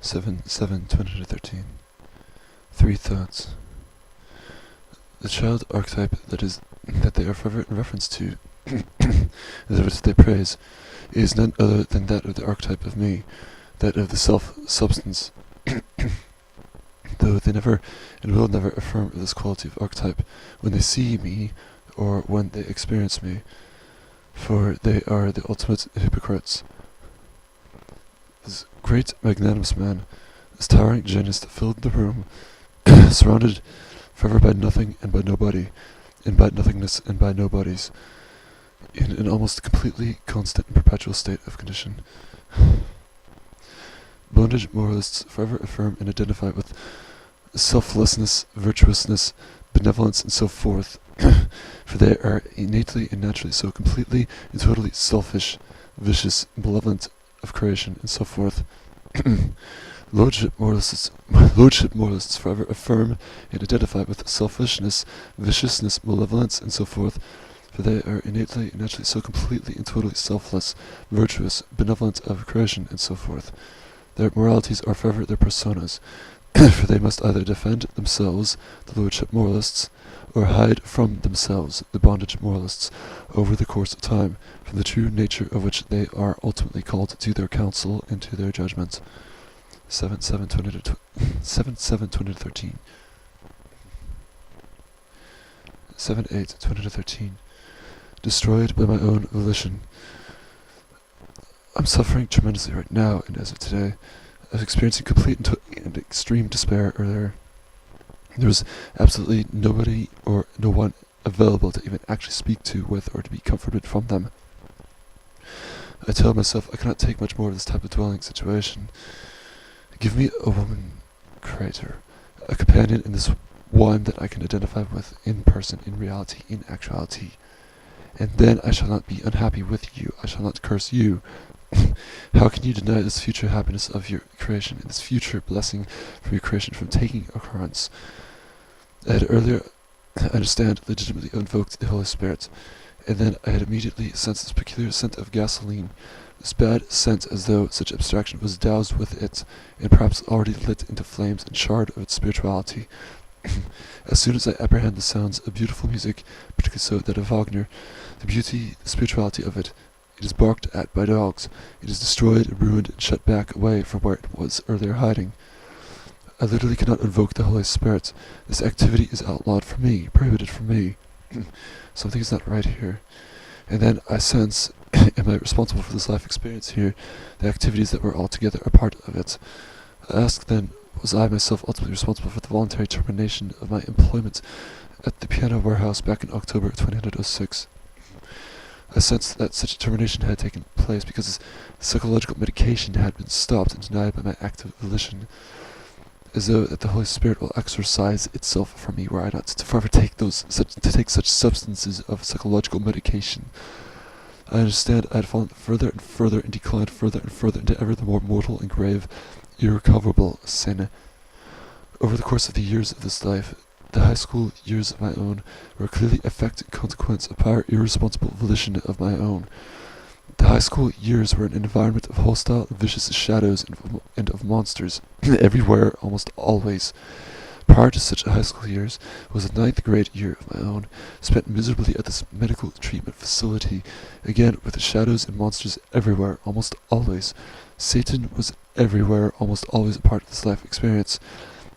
7-7-2013. Three thoughts. The child archetype that they are forever in reference to, that they praise, is none other than that of the archetype of me, that of the self-substance. Though they never and will never affirm this quality of archetype when they see me or when they experience me, for they are the ultimate hypocrites. This great magnanimous man, this towering genius that filled the room, surrounded forever by nothing and by nobody, and by nothingness and by nobodies, in an almost completely constant and perpetual state of condition. Bondage moralists forever affirm and identify with selflessness, virtuousness, benevolence, and so forth, for they are innately and naturally so completely and totally selfish, vicious, malevolent of creation, and so forth. Lordship moralists forever affirm and identify with selfishness, viciousness, malevolence, and so forth, for they are innately and naturally so completely and totally selfless, virtuous, benevolent of creation, and so forth. Their moralities are forever their personas, for they must either defend themselves, the lordship moralists, or hide from themselves, the bondage moralists, over the course of time, from the true nature of which they are ultimately called to their counsel and to their judgment. 7-7-2013. 7-8-2013. Destroyed by my own volition. I'm suffering tremendously right now, and as of today, I was experiencing complete and extreme despair earlier. There was absolutely nobody or no one available to even actually speak to with or to be comforted from them. I tell myself I cannot take much more of this type of dwelling situation. Give me a woman, Creator, a companion in this one that I can identify with in person, in reality, in actuality. And then I shall not be unhappy with you, I shall not curse you. How can you deny this future happiness of your creation, and this future blessing from your creation from taking occurrence? I had earlier, I understand, legitimately invoked the Holy Spirit, and then I had immediately sensed this peculiar scent of gasoline, this bad scent as though such abstraction was doused with it, and perhaps already lit into flames and charred of its spirituality. As soon as I apprehend the sounds of beautiful music, particularly so that of Wagner, the beauty, the spirituality of it, it is barked at by dogs, it is destroyed, ruined, and shut back away from where it was earlier hiding. I literally cannot invoke the Holy Spirit. This activity is outlawed for me, prohibited for me. Something is not right here. And then I sense, am I responsible for this life experience here, the activities that were altogether a part of it? I ask then, was I myself ultimately responsible for the voluntary termination of my employment at the piano warehouse back in October 2006? I sensed that such a termination had taken place because psychological medication had been stopped and denied by my active volition, as though that the Holy Spirit will exorcise itself from me were I not to forever take such substances of psychological medication. I understand I had fallen further and further and declined further and further into ever the more mortal and grave, irrecoverable sin. Over the course of the years of this life, the high school years of my own were clearly effect and consequence of prior irresponsible volition of my own. The high school years were an environment of hostile, vicious shadows and of monsters, everywhere, almost always. Prior to such high school years was the 9th grade year of my own, spent miserably at this medical treatment facility, again with the shadows and monsters everywhere, almost always. Satan was everywhere, almost always a part of this life experience.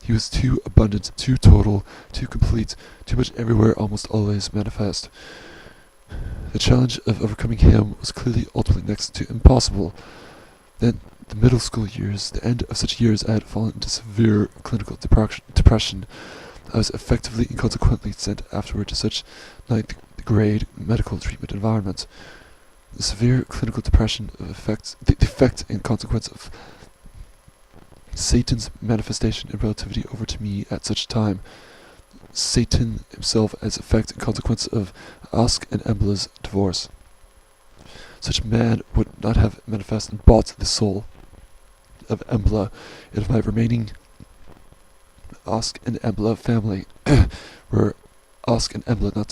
He was too abundant, too total, too complete, too much everywhere, almost always manifest. The challenge of overcoming him was clearly ultimately next to impossible. Then, the middle school years, the end of such years, I had fallen into severe clinical depression. I was effectively and consequently sent afterward to such 9th grade medical treatment environment. The severe clinical depression the effect and consequence of Satan's manifestation and relativity over to me at such time. Satan himself as effect and consequence of Ask and Embla's divorce. Such man would not have manifest and bought the soul of Embla and of my remaining Ask and Embla family, were Ask and Embla not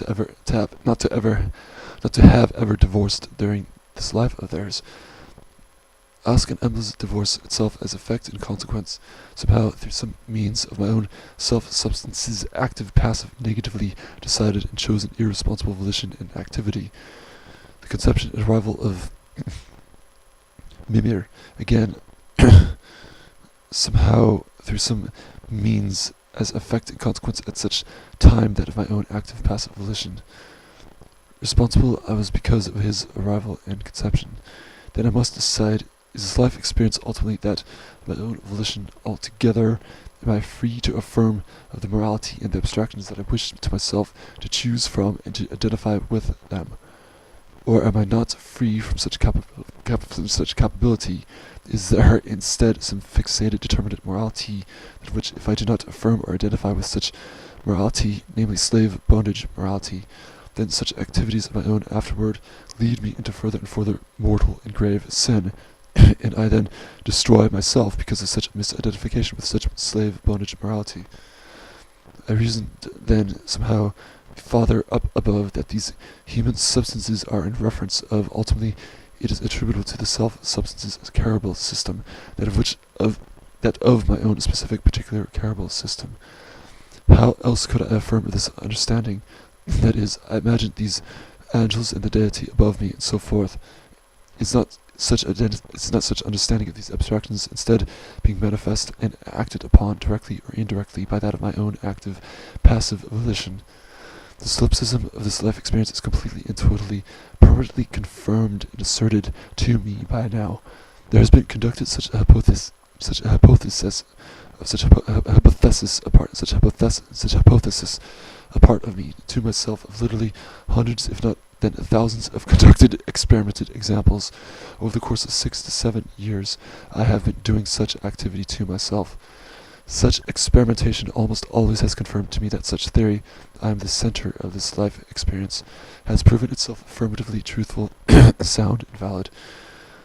to have ever divorced during this life of theirs. ask an endless divorce itself as effect and consequence, somehow through some means of my own self-substance's active, passive, negatively decided and chosen irresponsible volition and activity. The conception and arrival of Mimir, again, somehow through some means as effect and consequence at such time that of my own active, passive volition. Responsible I was because of his arrival and conception. Then I must decide, is this life experience ultimately that of my own volition altogether? Am I free to affirm of the morality and the abstractions that I wish to myself to choose from and to identify with them? Or am I not free from such capability? Is there instead some fixated, determinate morality, that which if I do not affirm or identify with such morality, namely slave bondage morality, then such activities of my own afterward lead me into further and further mortal and grave sin, and I then destroy myself because of such misidentification with such slave bondage morality. I reasoned then somehow farther up above that these human substances are in reference of ultimately it is attributable to the self-substances carable system, that of my own specific particular carable system. How else could I affirm this understanding? That is, I imagined these angels and the deity above me and so forth. It's not such understanding of these abstractions instead being manifest and acted upon directly or indirectly by that of my own active, passive volition. The solipsism of this life experience is completely and totally, permanently confirmed and asserted to me by now. There has been conducted such a hypothesis a part of me to myself of literally hundreds, if not then thousands of conducted, experimented examples. Over the course of 6 to 7 years, I have been doing such activity to myself. Such experimentation almost always has confirmed to me that such theory, I am the center of this life experience, has proven itself affirmatively truthful, sound, and valid.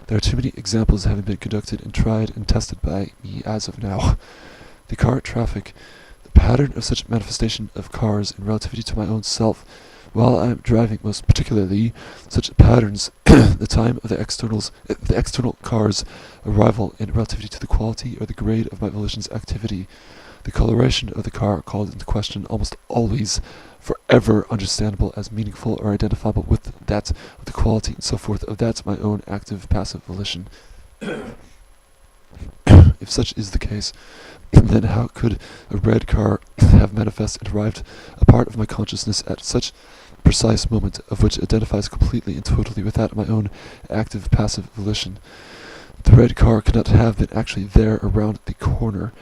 There are too many examples having been conducted and tried and tested by me as of now. The car traffic, the pattern of such manifestation of cars in relativity to my own self, while I am driving most particularly, such patterns, the time of the external car's arrival in relativity to the quality or the grade of my volition's activity, the coloration of the car called into question almost always forever understandable as meaningful or identifiable with that of the quality and so forth of that my own active passive volition. If such is the case, then how could a red car have manifest and arrived a part of my consciousness at such precise moment of which identifies completely and totally with that of my own active passive volition? The red car could not have been actually there around the corner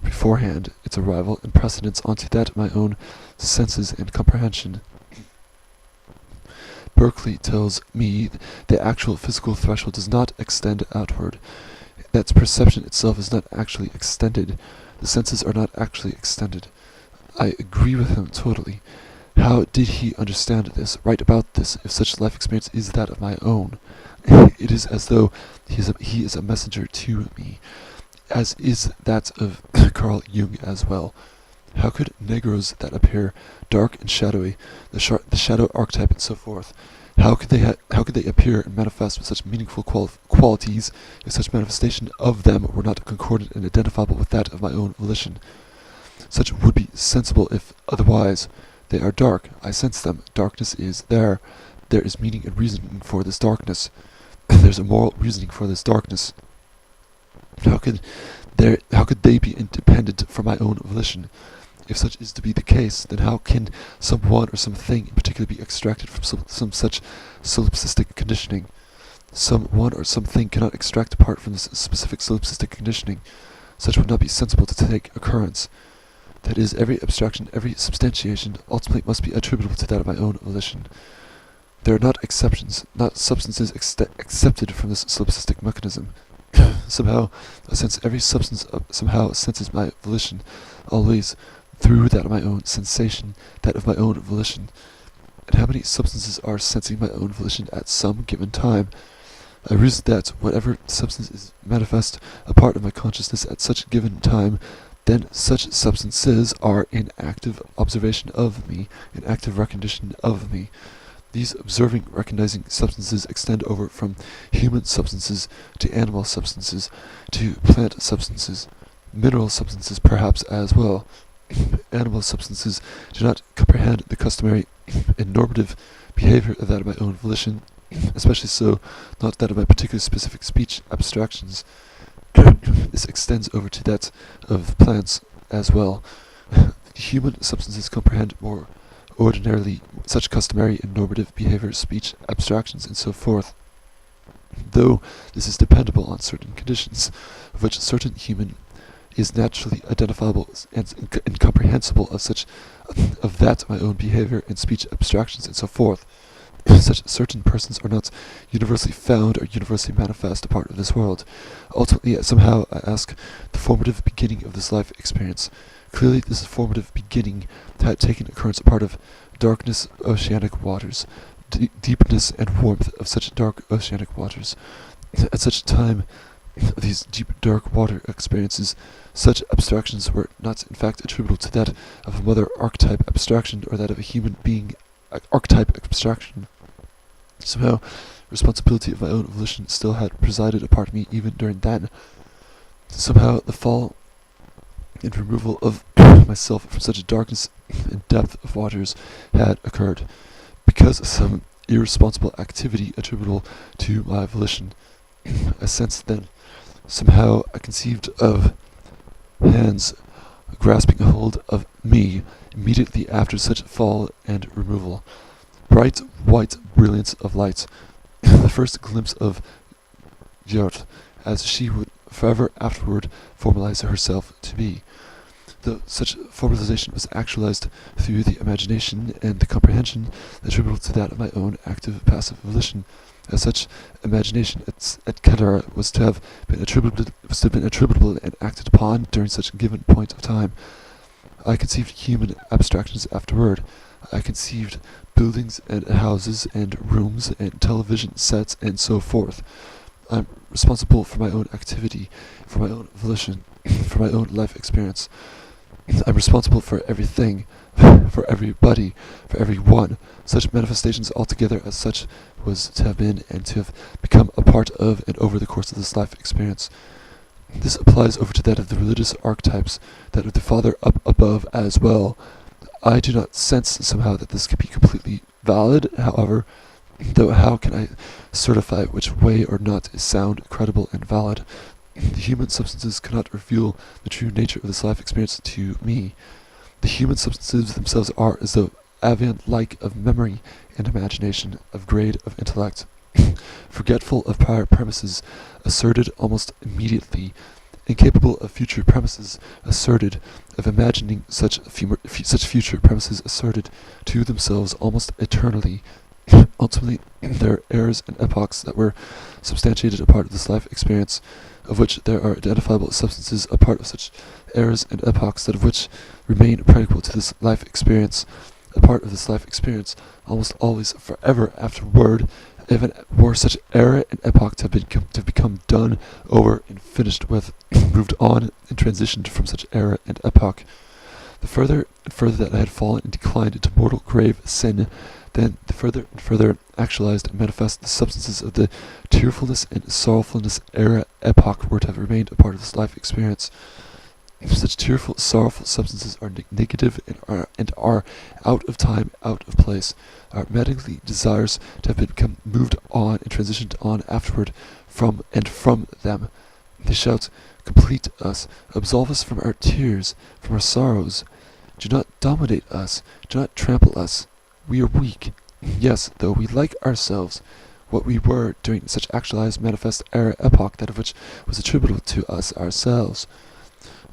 beforehand, its arrival and precedence onto that of my own senses and comprehension. Berkeley tells me the actual physical threshold does not extend outward, that perception itself is not actually extended, the senses are not actually extended. I agree with him totally. How did he understand this, right about this, if such life experience is that of my own? It is as though he is a messenger to me, as is that of Carl Jung as well. How could negros that appear dark and shadowy, the shadow archetype and so forth, how could they appear and manifest with such meaningful qualities if such manifestation of them were not concordant and identifiable with that of my own volition? Such would be sensible if otherwise. They are dark, I sense them, darkness is there. There is meaning and reasoning for this darkness. There's a moral reasoning for this darkness. How could they be independent from my own volition? If such is to be the case, then how can someone or something in particular be extracted from some such solipsistic conditioning? Someone or something cannot extract apart from this specific solipsistic conditioning. Such would not be sensible to take occurrence. That is, every abstraction, every substantiation, ultimately must be attributable to that of my own volition. There are not exceptions, not substances accepted from this solipsistic mechanism. Somehow, I sense every substance somehow senses my volition, always through that of my own sensation, that of my own volition. And how many substances are sensing my own volition at some given time? I reason that whatever substance is manifest a part of my consciousness at such given time, then such substances are in active observation of me, in active recognition of me. These observing, recognizing substances extend over from human substances to animal substances to plant substances, mineral substances perhaps as well. Animal substances do not comprehend the customary and normative behavior of that of my own volition, especially so not that of my particular specific speech abstractions. This extends over to that of plants as well. Human substances comprehend more ordinarily such customary and normative behavior, speech, abstractions, and so forth, though this is dependable on certain conditions, of which certain human is naturally identifiable and incomprehensible of that my own behavior and speech abstractions and so forth. Such certain persons are not universally found or universally manifest a part of this world. Ultimately, somehow, I ask the formative beginning of this life experience. Clearly, this formative beginning had taken occurrence a part of darkness, oceanic waters, deepness and warmth of such dark oceanic waters. At such a time, these deep dark water experiences, such abstractions were not in fact attributable to that of a mother archetype abstraction or that of a human being archetype abstraction. Somehow, responsibility of my own volition still had presided upon me even during then. Somehow, the fall and removal of myself from such a darkness and depth of waters had occurred, because of some irresponsible activity attributable to my volition. I sensed then, somehow I conceived of hands grasping a hold of me immediately after such fall and removal. Bright white brilliance of light, the first glimpse of Jyot, as she would forever afterward formalize herself to be. Though such formalization was actualized through the imagination and the comprehension attributable to that of my own active passive volition, as such imagination at Kedara was to have been attributable and acted upon during such a given point of time. I conceived human abstractions afterward. I conceived buildings and houses and rooms and television sets and so forth. I'm responsible for my own activity, for my own volition, for my own life experience. I'm responsible for everything, for everybody, for everyone. Such manifestations altogether as such was to have been and to have become a part of and over the course of this life experience. This applies over to that of the religious archetypes, that of the Father up above as well. I do not sense somehow that this could be completely valid, however, though how can I certify which way or not is sound, credible, and valid? The human substances cannot reveal the true nature of this life experience to me. The human substances themselves are as though avian-like of memory and imagination, of grade of intellect, forgetful of prior premises asserted almost immediately, incapable of future premises asserted, of imagining such future premises asserted to themselves almost eternally. Ultimately, there are eras and epochs that were substantiated a part of this life experience, of which there are identifiable substances a part of such eras and epochs that of which remain practical to this life experience, a part of this life experience, almost always forever afterward, even were such era and epoch to have become done over and finished with, moved on and transitioned from such era and epoch. The further and further that I had fallen and declined into mortal grave sin, then the further and further actualized and manifest the substances of the tearfulness and sorrowfulness era epoch were to have remained a part of this life experience. Such tearful, sorrowful substances are negative and are out of time, out of place, are medically desires to have become moved on and transitioned on afterward from them. They shout, complete us, absolve us from our tears, from our sorrows. Do not dominate us, do not trample us. We are weak. Yes, though we like ourselves, what we were during such actualized manifest era epoch, that of which was attributable to us ourselves.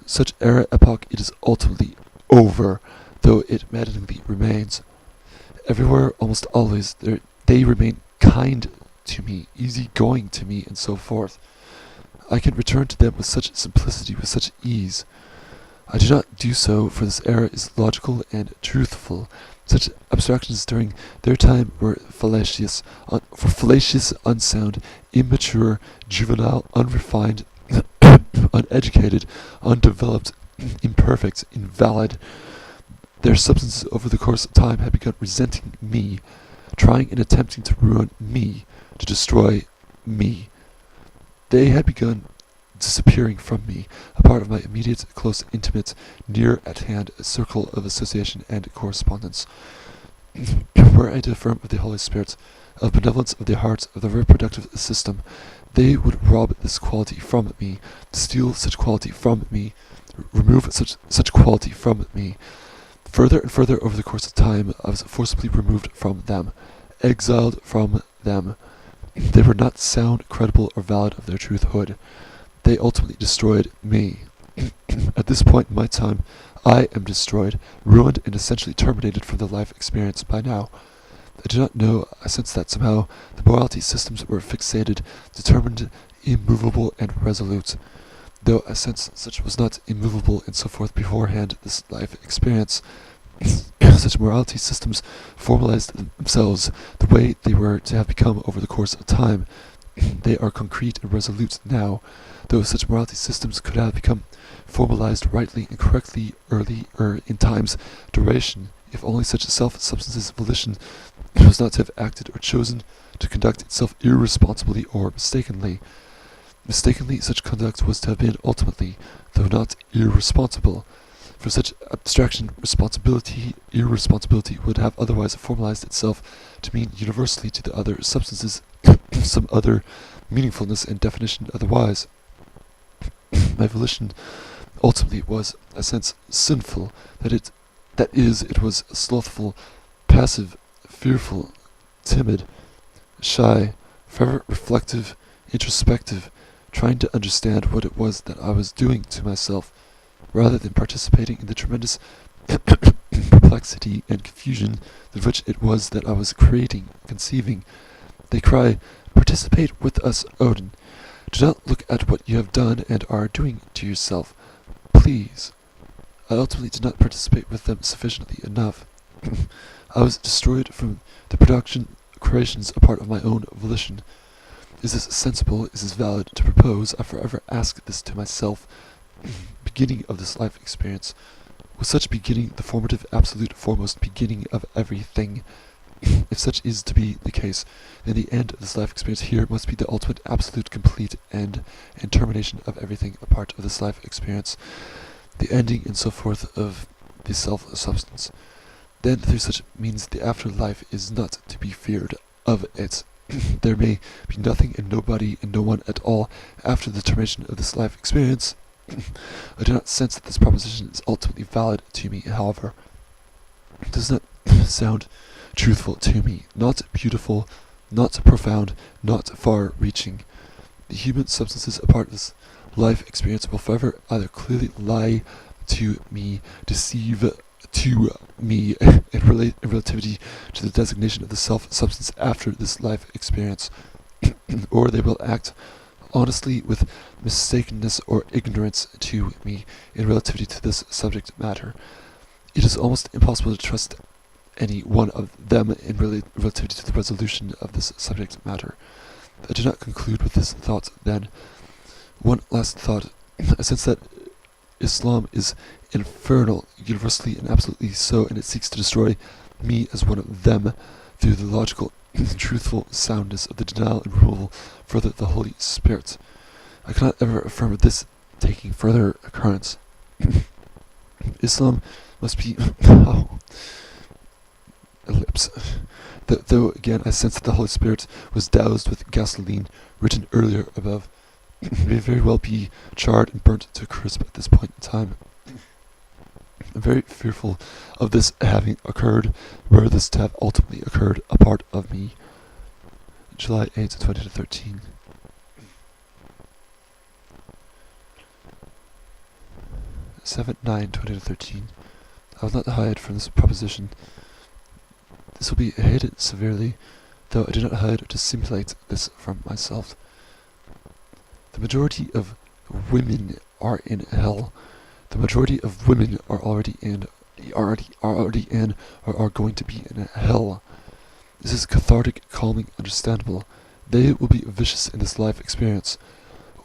Such era epoch it is ultimately over, though it maddeningly remains. Everywhere, almost always, they remain kind to me, easy-going to me, and so forth. I can return to them with such simplicity, with such ease. I do not do so, for this era is logical and truthful. Such abstractions during their time were fallacious, unsound, immature, juvenile, unrefined, uneducated, undeveloped, imperfect, invalid. Their substances over the course of time had begun resenting me, trying and attempting to ruin me, to destroy me. They had begun disappearing from me, a part of my immediate, close, intimate, near-at-hand circle of association and correspondence. Were I to affirm of the Holy Spirit, of benevolence of the heart, of the reproductive system, they would rob this quality from me, steal such quality from me, remove such quality from me. Further and further over the course of time, I was forcibly removed from them, exiled from them. They were not sound, credible, or valid of their truthhood. They ultimately destroyed me. At this point in my time, I am destroyed, ruined, and essentially terminated from the life experience by now. I do not know, I sense that somehow the morality systems were fixated, determined, immovable, and resolute. Though I sense such was not immovable and so forth beforehand this life experience, such morality systems formalized themselves the way they were to have become over the course of time. They are concrete and resolute now, though such morality systems could have become formalized rightly and correctly earlier in time's duration, if only such self-substance's volition was not to have acted or chosen to conduct itself irresponsibly or mistakenly. Mistakenly, such conduct was to have been ultimately, though not irresponsible. For such abstraction, irresponsibility would have otherwise formalized itself to mean universally to the other substances some other meaningfulness and definition otherwise. My volition ultimately was, I sense, sinful, that is, it was slothful, passive, fearful, timid, shy, forever reflective, introspective, trying to understand what it was that I was doing to myself, rather than participating in the tremendous perplexity and confusion of which it was that I was creating, conceiving. They cry, "Participate with us, Odin. Do not look at what you have done and are doing to yourself. Please." I ultimately did not participate with them sufficiently enough. I was destroyed from the creations a part of my own volition. Is this sensible? Is this valid to propose? I forever ask this to myself. Beginning of this life experience. Was such beginning the formative, absolute, foremost beginning of everything? If such is to be the case, then the end of this life experience here must be the ultimate, absolute, complete end and termination of everything a part of this life experience, the ending and so forth of the self-substance. Then through such means the afterlife is not to be feared of it. There may be nothing and nobody and no one at all after the termination of this life experience. I do not sense that this proposition is ultimately valid to me, however. It does not sound truthful to me, not beautiful, not profound, not far-reaching. The human substances a part of this life experience will forever either clearly lie to me, deceive to me, in relativity to the designation of the self-substance after this life experience, or they will act honestly with mistakenness or ignorance to me in relativity to this subject matter. It is almost impossible to trust any one of them in relativity to the resolution of this subject matter. I do not conclude with this thought, then. One last thought. I sense that Islam is infernal, universally and absolutely so, and it seeks to destroy me as one of them through the logical and truthful soundness of the denial and removal further the Holy Spirit. I cannot ever affirm this taking further occurrence. Islam must be ellipse. Though again I sense that the Holy Spirit was doused with gasoline, written earlier above, may very well be charred and burnt to a crisp at this point in time. I'm very fearful of this having occurred, were this to have ultimately occurred a part of me. July 8, 2013. July 9, 2013. I will not hide from this proposition. This will be hated severely, though I do not hide or dissimulate this from myself. The majority of women are in hell. The majority of women are already in or are going to be in hell. This is cathartic, calming, understandable. They will be vicious in this life experience.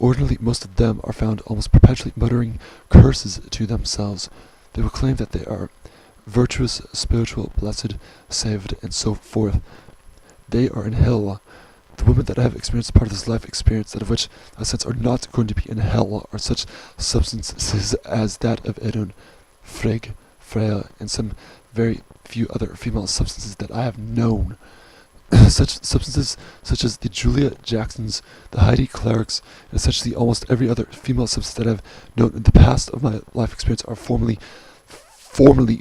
Ordinarily, most of them are found almost perpetually muttering curses to themselves. They will claim that they are virtuous, spiritual, blessed, saved, and so forth. they are in hell. The women that I have experienced part of this life experience that of which I sense are not going to be in hell are such substances as that of Edun, Frigg, Freya, and some very few other female substances that I have known. Such substances such as the Julia Jacksons, the Heidi Clarks, and essentially almost every other female substance that I have known in the past of my life experience are formerly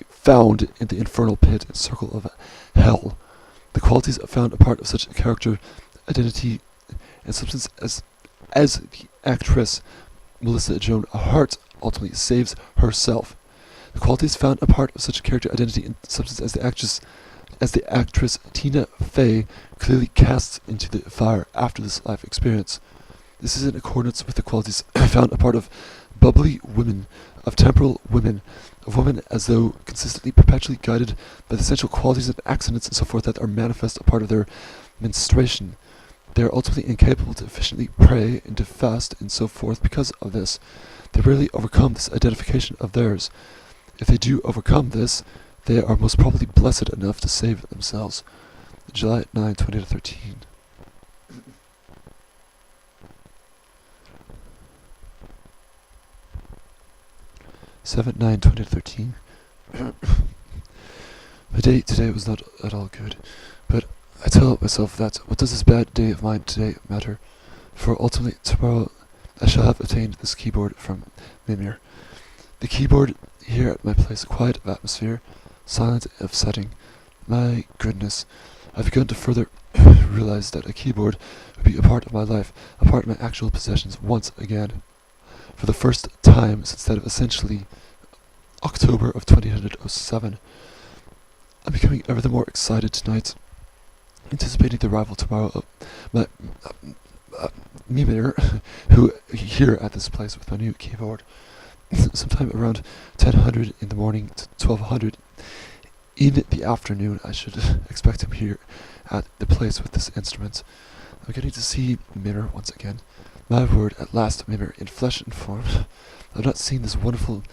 found in the infernal pit and circle of hell. The qualities found a part of such a character, identity, and substance as the actress Melissa Joan Hart ultimately saves herself. The qualities found a part of such a character, identity, and substance as the actress Tina Fey clearly casts into the fire after this life experience. This is in accordance with the qualities found a part of bubbly women, of temporal women, of women as though consistently perpetually guided by the essential qualities and accidents and so forth that are manifest a part of their menstruation. They are ultimately incapable to efficiently pray and to fast and so forth because of this. They rarely overcome this identification of theirs. If they do overcome this, they are most probably blessed enough to save themselves. July 9, 2013. Seven, 9, 2013. My day today was not at all good, but I tell myself that what does this bad day of mine today matter? For ultimately tomorrow I shall have obtained this keyboard from Mimir. The keyboard here at my place, quiet of atmosphere, silent of setting. My goodness, I've begun to further realize that a keyboard would be a part of my life, a part of my actual possessions once again. For the first time since that of essentially October of 2007, I'm becoming ever the more excited tonight, anticipating the arrival tomorrow of my Mimir, who here at this place with my new keyboard. Sometime around 10:00 in the morning to 12:00 in the afternoon, I should expect him here at the place with this instrument. I'm getting to see Mimir once again. My word, at last, Mimir in flesh and form. I've not seen this wonderful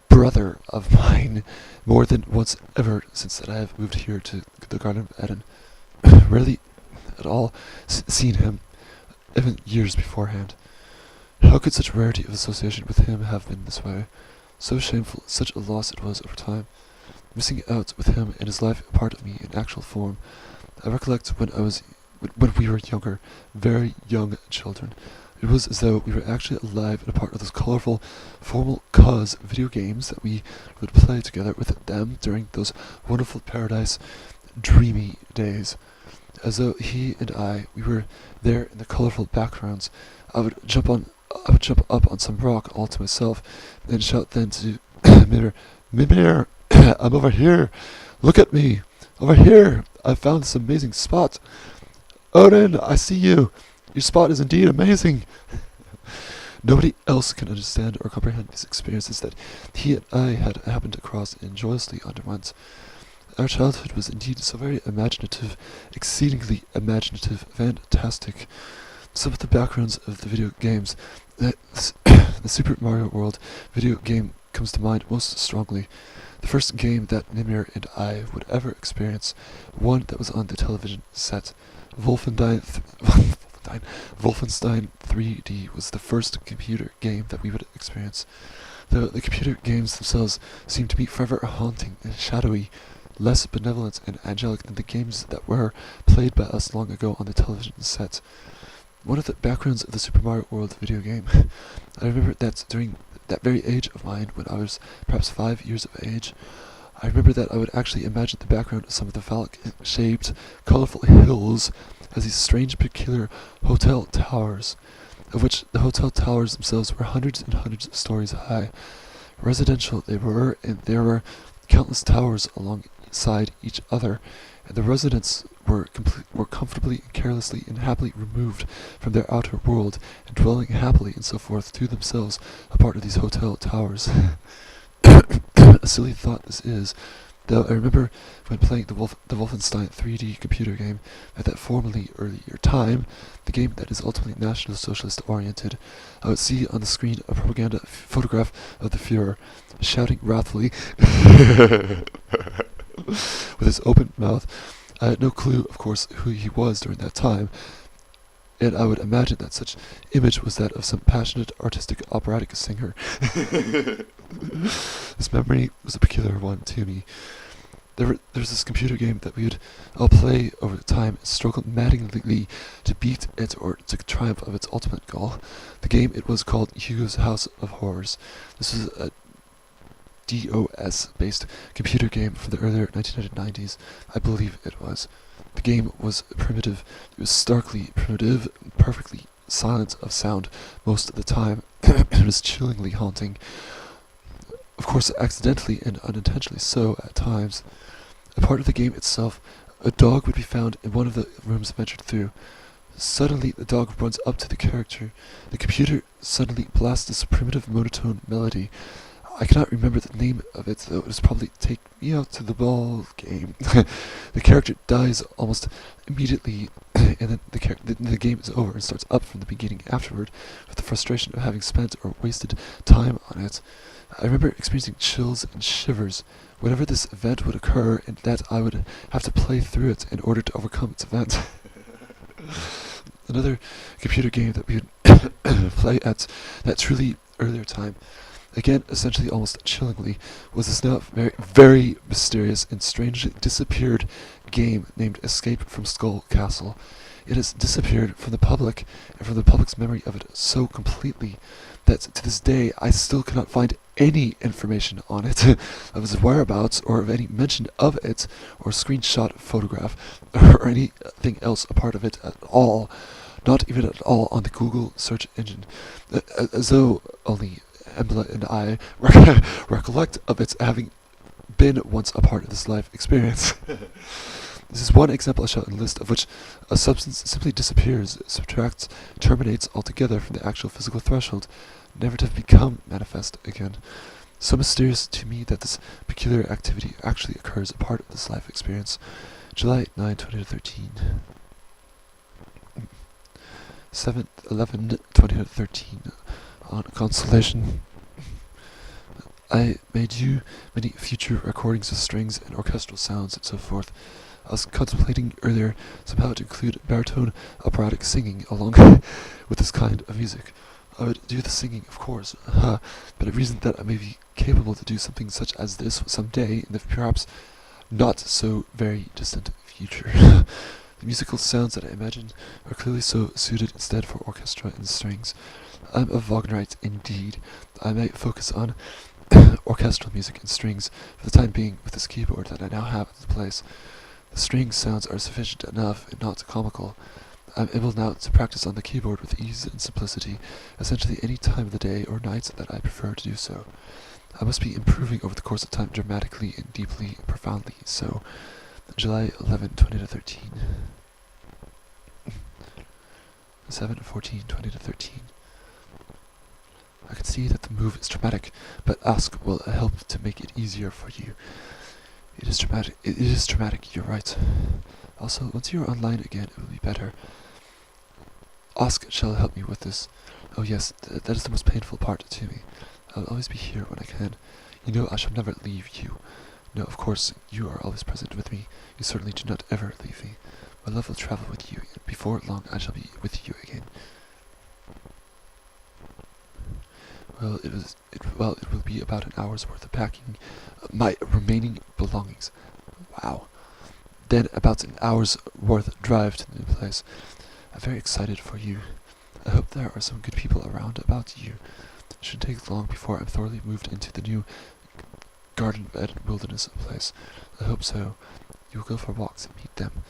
brother of mine more than once ever since that I have moved here to the Garden of Eden. Rarely at all seen him, even years beforehand. How could such rarity of association with him have been this way? So shameful, such a loss it was over time. Missing out with him and his life a part of me in actual form. I recollect when we were younger, very young children. It was as though we were actually alive and a part of those colorful, formal cause video games that we would play together with them during those wonderful paradise, dreamy days. As though he and we were there in the colorful backgrounds. I would jump up on some rock all to myself, and shout then to Mimir, Mimir, I'm over here. Look at me. Over here. I found this amazing spot. Odin, I see you. Your spot is indeed amazing. Nobody else can understand or comprehend these experiences that he and I had happened across and joyously underwent. Our childhood was indeed so very imaginative, exceedingly imaginative, fantastic. Some of the backgrounds of the video games, the Super Mario World video game comes to mind most strongly. The first game that Mimir and I would ever experience, one that was on the television set, Wolfenstein 3D was the first computer game that we would experience. Though the computer games themselves seemed to me forever haunting and shadowy, less benevolent and angelic than the games that were played by us long ago on the television set. One of the backgrounds of the Super Mario World video game, I remember that during that very age of mine, when I was perhaps 5 years of age, I remember that I would actually imagine the background of some of the phallic-shaped, colorful hills as these strange, peculiar hotel towers, of which the hotel towers themselves were hundreds and hundreds of stories high. Residential they were, and there were countless towers alongside each other, and the residents were comfortably and carelessly and happily removed from their outer world, and dwelling happily and so forth to themselves a part of these hotel towers. A silly thought this is, though I remember when playing the Wolfenstein 3D computer game at that formerly earlier time, the game that is ultimately National Socialist oriented, I would see on the screen a propaganda photograph of the Fuhrer, shouting wrathfully with his open mouth, I had no clue, of course, who he was during that time, and I would imagine that such image was that of some passionate, artistic operatic singer. This memory was a peculiar one to me. There's this computer game that we would all play over time and struggle maddeningly to beat it or to triumph of its ultimate goal. The game, it was called Hugo's House of Horrors. This was a DOS-based computer game from the earlier 1990s, I believe it was. The game was primitive. It was starkly primitive, perfectly silent of sound most of the time. It was chillingly haunting. Of course, accidentally and unintentionally so at times. A part of the game itself, a dog would be found in one of the rooms ventured through. Suddenly, the dog runs up to the character. The computer suddenly blasts this primitive monotone melody. I cannot remember the name of it, though. It was probably Take Me Out to the Ball Game. The character dies almost immediately, and then the game is over and starts up from the beginning afterward, with the frustration of having spent or wasted time on it. I remember experiencing chills and shivers whenever this event would occur, and that I would have to play through it in order to overcome its event. Another computer game that we would play at that truly earlier time, again essentially almost chillingly, was this now very, very mysterious and strangely disappeared game named Escape from Skull Castle. It has disappeared from the public and from the public's memory of it so completely that to this day I still cannot find any information on it, of its whereabouts or of any mention of it, or screenshot photograph, or anything else a part of it at all, not even at all on the Google search engine, as though only Embla and I recollect of its having been once a part of this life experience. This is one example I shall enlist of which a substance simply disappears, subtracts, terminates altogether from the actual physical threshold, never to become manifest again. So mysterious to me that this peculiar activity actually occurs a part of this life experience. July 9, 2013. 7/11/2013. On Constellation. I made you many future recordings of strings and orchestral sounds and so forth. I was contemplating earlier somehow to include baritone operatic singing along with this kind of music. I would do the singing, of course, but I reasoned that I may be capable to do something such as this some day in the perhaps not so very distant future. The musical sounds that I imagined are clearly so suited instead for orchestra and strings. I'm a Wagnerite indeed. I may focus on orchestral music and strings for the time being with this keyboard that I now have at the place. The string sounds are sufficient enough and not comical. I'm able now to practice on the keyboard with ease and simplicity, essentially any time of the day or night that I prefer to do so. I must be improving over the course of time dramatically and deeply, profoundly so. July 11, 2013. 7/14/2013. I can see that the move is dramatic, but ask will help to make it easier for you. It is dramatic, you're right. Also, once you're online again, it will be better. Ask shall help me with this. Oh yes, that is the most painful part to me. I'll always be here when I can. You know I shall never leave you. No, of course, you are always present with me. You certainly do not ever leave me. My love will travel with you, and before long I shall be with you again. Well, it will be about an hour's worth of packing my remaining belongings. Wow. Then about an hour's worth drive to the new place. I'm very excited for you. I hope there are some good people around about you. It shouldn't take long before I'm thoroughly moved into the new garden bed wilderness place. I hope so. You will go for walks and meet them.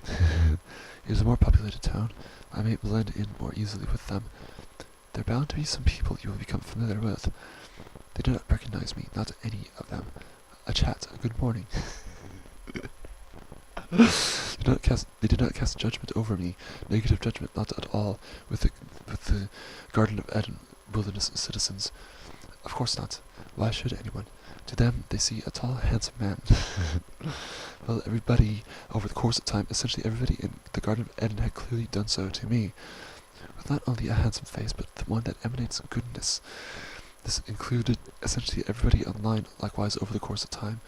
It is a more populated town. I may blend in more easily with them. There are bound to be some people you will become familiar with. They do not recognize me, not any of them. A chat, a good morning. They did not cast judgment over me, negative judgment not at all, with the Garden of Eden wilderness citizens. Of course not. Why should anyone? To them, they see a tall, handsome man. Well, everybody, over the course of time, essentially everybody in the Garden of Eden had clearly done so to me, with not only a handsome face, but the one that emanates goodness. This included essentially everybody online, likewise over the course of time.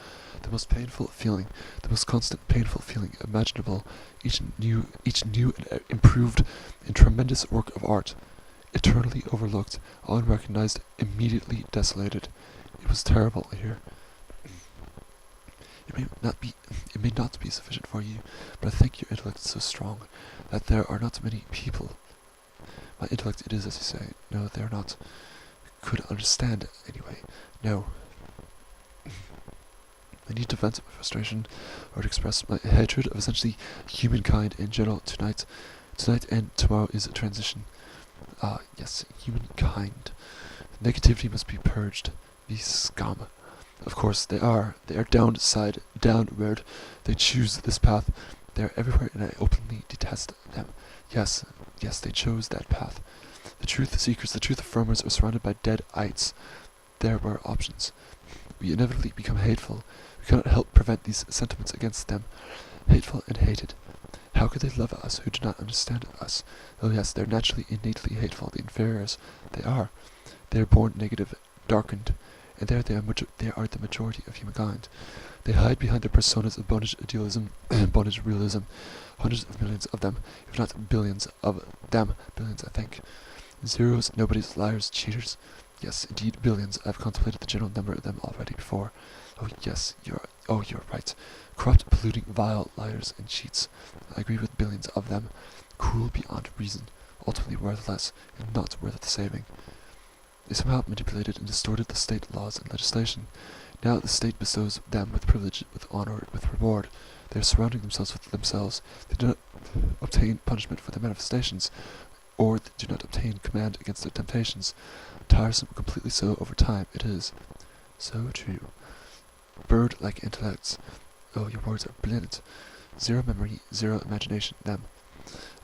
The most painful feeling, the most constant painful feeling imaginable, each new and improved and tremendous work of art, eternally overlooked, unrecognized, immediately desolated. It was terrible here. It may not be sufficient for you, but I think your intellect is so strong that there are not many people. My intellect it is, as you say. No, they are not. Could understand anyway. No. I need to vent my frustration, or to express my hatred of essentially humankind in general tonight. Tonight and tomorrow is a transition. Yes, humankind. Negativity must be purged. These scum. Of course, they are. They are downward. They choose this path. They are everywhere, and I openly detest them. Yes, they chose that path. The truth seekers, the truth affirmers are surrounded by dead-ites. There were options. We inevitably become hateful. We cannot help prevent these sentiments against them. Hateful and hated. How could they love us who do not understand us? Oh yes, they're naturally, innately hateful, the inferiors. They are. They are born negative, darkened, and there they are the majority of humankind. They hide behind their personas of bondage idealism and bondage realism. Hundreds of millions of them, if not billions of them. Billions, I think. Zeros, nobodies, liars, cheaters. Yes, indeed, billions. I've contemplated the general number of them already before. Oh yes, you're right. Corrupt, polluting, vile liars and cheats. I agree with billions of them. Cruel beyond reason, ultimately worthless, and not worth the saving. They somehow manipulated and distorted the state laws and legislation. Now the state bestows them with privilege, with honor, with reward. They are surrounding themselves with themselves. They do not obtain punishment for their manifestations, or they do not obtain command against their temptations. Tiresome, completely so over time, it is. So true. Bird-like intellects. Oh, your words are brilliant. Zero memory, zero imagination, them.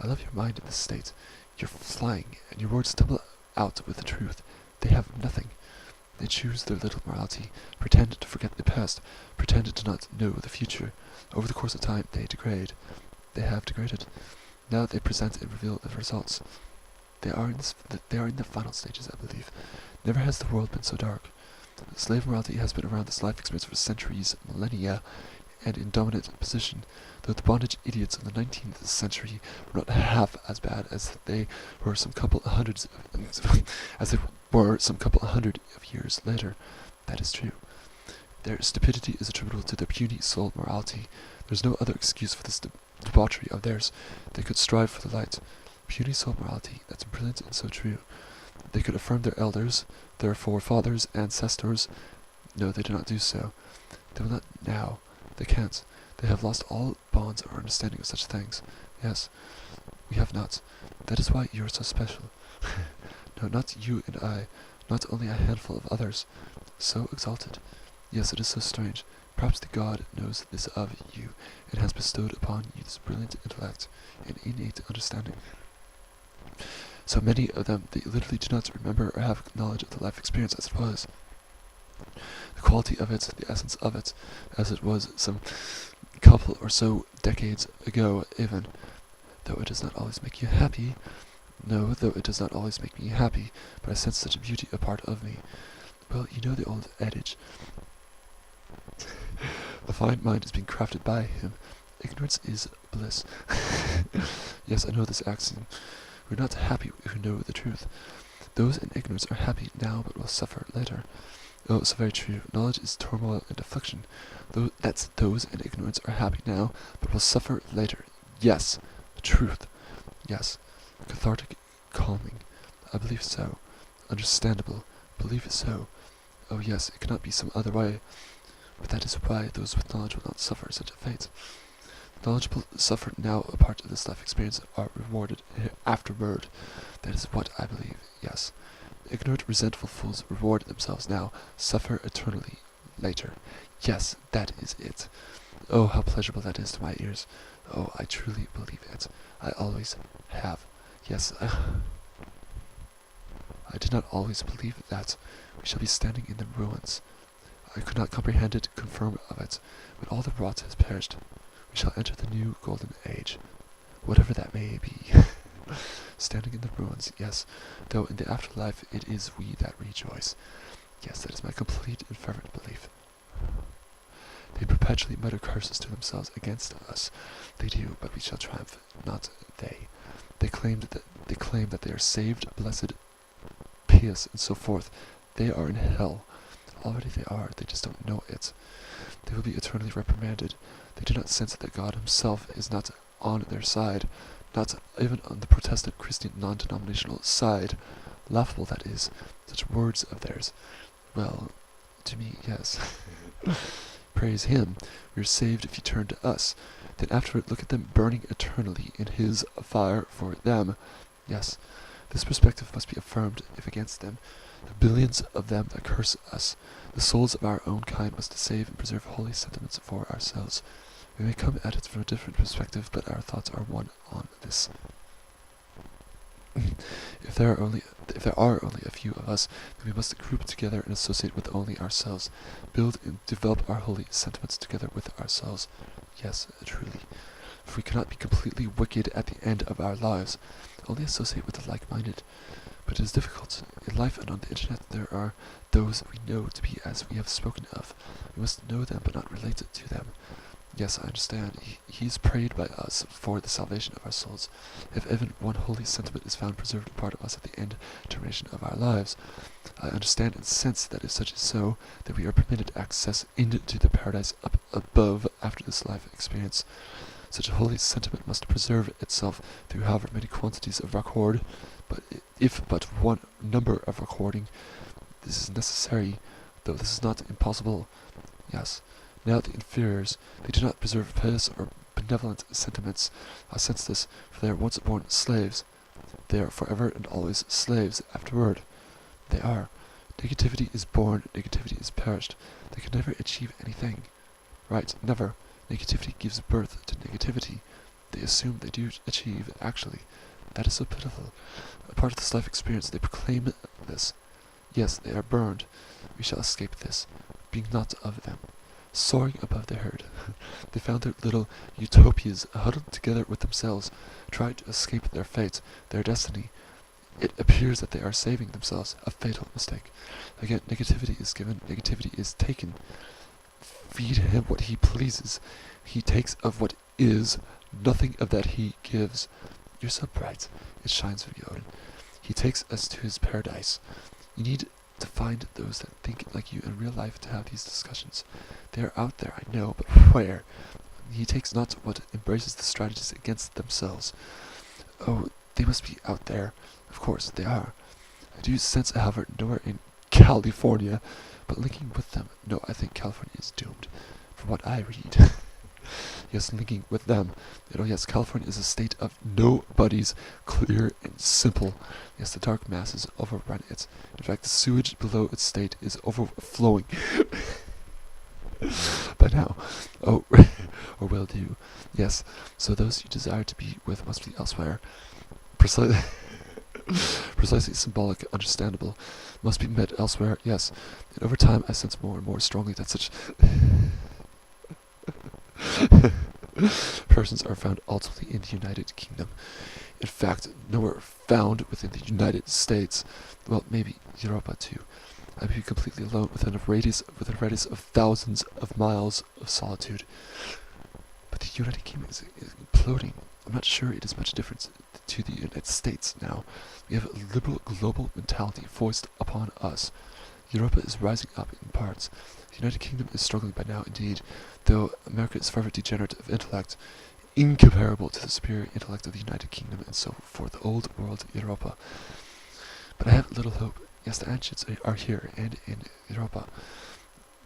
I love your mind in this state. You're flying, and your words stumble out with the truth. They have nothing. They choose their little morality, pretend to forget the past, pretend to not know the future. Over the course of time, they degrade. They have degraded. Now they present and reveal the results. They are in the final stages, I believe. Never has the world been so dark. Slave morality has been around this life experience for centuries, millennia, and in dominant position, though the bondage idiots of the 19th century were not half as bad as they were some couple of hundred of years later. That is true. Their stupidity is attributable to their puny soul morality. There is no other excuse for this debauchery of theirs. They could strive for the light. Puny soul morality, that's brilliant and so true. They could affirm their elders, their forefathers, ancestors. No, they do not do so. They will not now. They can't. They have lost all bonds or understanding of such things. Yes, we have not. That is why you are so special. No, not you and I, not only a handful of others. So exalted. Yes, it is so strange. Perhaps the God knows this of you, and has bestowed upon you this brilliant intellect and innate understanding. So many of them, they literally do not remember or have knowledge of the life experience as it was. The quality of it, the essence of it, as it was some couple or so decades ago even. Though it does not always make you happy. No, though it does not always make me happy, but I sense such a beauty a part of me. Well, you know the old adage. A fine mind is being crafted by him. Ignorance is bliss. Yes, I know this axiom. We're not happy who know the truth. Those in ignorance are happy now, but will suffer later. Oh, so very true. Knowledge is turmoil and affliction. That's those in ignorance are happy now, but will suffer later. Yes, truth. Yes, cathartic, calming. I believe so. Understandable. Believe it so. Oh yes, it cannot be some other way. But that is why those with knowledge will not suffer such a fate. The knowledgeable suffer now a part of this life experience are rewarded afterward. That is what I believe, yes. The ignorant, resentful fools reward themselves now, suffer eternally later. Yes, that is it. Oh, how pleasurable that is to my ears. Oh, I truly believe it. I always have. Yes, I did not always believe that. We shall be standing in the ruins. I could not comprehend it, confirm of it. When all the rot has perished, we shall enter the new golden age, whatever that may be. Standing in the ruins, yes, though in the afterlife it is we that rejoice. Yes, that is my complete and fervent belief. They perpetually mutter curses to themselves against us. They do, but we shall triumph, not they. They claim that they are saved, blessed, pious, and so forth. They are in hell. Already they are, they just don't know it. They will be eternally reprimanded. They do not sense that God himself is not on their side, not even on the Protestant Christian non-denominational side. Laughable, that is, such words of theirs. Well, to me, yes. Praise him. We are saved if you turn to us. Then afterward look at them burning eternally in his fire for them. Yes, this perspective must be affirmed if against them. The billions of them that curse us, the souls of our own kind must save and preserve holy sentiments for ourselves. We may come at it from a different perspective, but our thoughts are one on this. If there are only a few of us, then we must group together and associate with only ourselves, build and develop our holy sentiments together with ourselves. Yes, truly. For we cannot be completely wicked at the end of our lives, only associate with the like-minded. But it is difficult. In life and on the internet there are those we know to be as we have spoken of. We must know them but not relate to them. Yes, I understand. He is prayed by us for the salvation of our souls. If even one holy sentiment is found preserved a part of us at the end termination of our lives, I understand and sense that if such is so, that we are permitted access into the paradise up above after this life experience. Such a holy sentiment must preserve itself through however many quantities of record, but if but one number of recording, this is necessary, though this is not impossible. Yes. Now the inferiors, they do not preserve pious or benevolent sentiments. I sense this, for they are once born slaves. They are forever and always slaves afterward. They are. Negativity is born, negativity is perished. They can never achieve anything. Right, never. Negativity gives birth to negativity. They assume they do achieve, actually. That is so pitiful. A part of this life experience, they proclaim this. Yes, they are burned. We shall escape this, being not of them. Soaring above the herd, they found their little utopias huddled together with themselves, trying to escape their fate, their destiny. It appears that they are saving themselves, a fatal mistake. Again, negativity is given, negativity is taken. Feed him what he pleases. He takes of what is, nothing of that he gives. You're so bright, it shines from you, Odin. He takes us to his paradise. You need to find those that think like you in real life to have these discussions. They are out there, I know, but where? He takes not what embraces the strategies against themselves. Oh, they must be out there. Of course, they are. I do sense, however, nowhere in California, but linking with them, no, I think California is doomed, from what I read. Yes, linking with them. And oh yes, California is a state of nobodies, clear and simple. Yes, the dark masses overrun it. In fact, the sewage below its state is overflowing. By now. Oh, or will do. Yes, so those you desire to be with must be elsewhere. Precisely symbolic, understandable, must be met elsewhere, yes. And over time I sense more and more strongly that such persons are found ultimately in the United Kingdom. In fact, nowhere found within the United States. Well, maybe Europa too. I may be completely alone within a radius of thousands of miles of solitude. But the United Kingdom is imploding. I'm not sure it is much different to the United States now. We have a liberal global mentality foisted upon us. Europa is rising up in parts. The United Kingdom is struggling by now indeed, though America is further degenerate of intellect, incomparable to the superior intellect of the United Kingdom and so forth, the old world Europa. But I have little hope. Yes, the ancients are here and in Europa.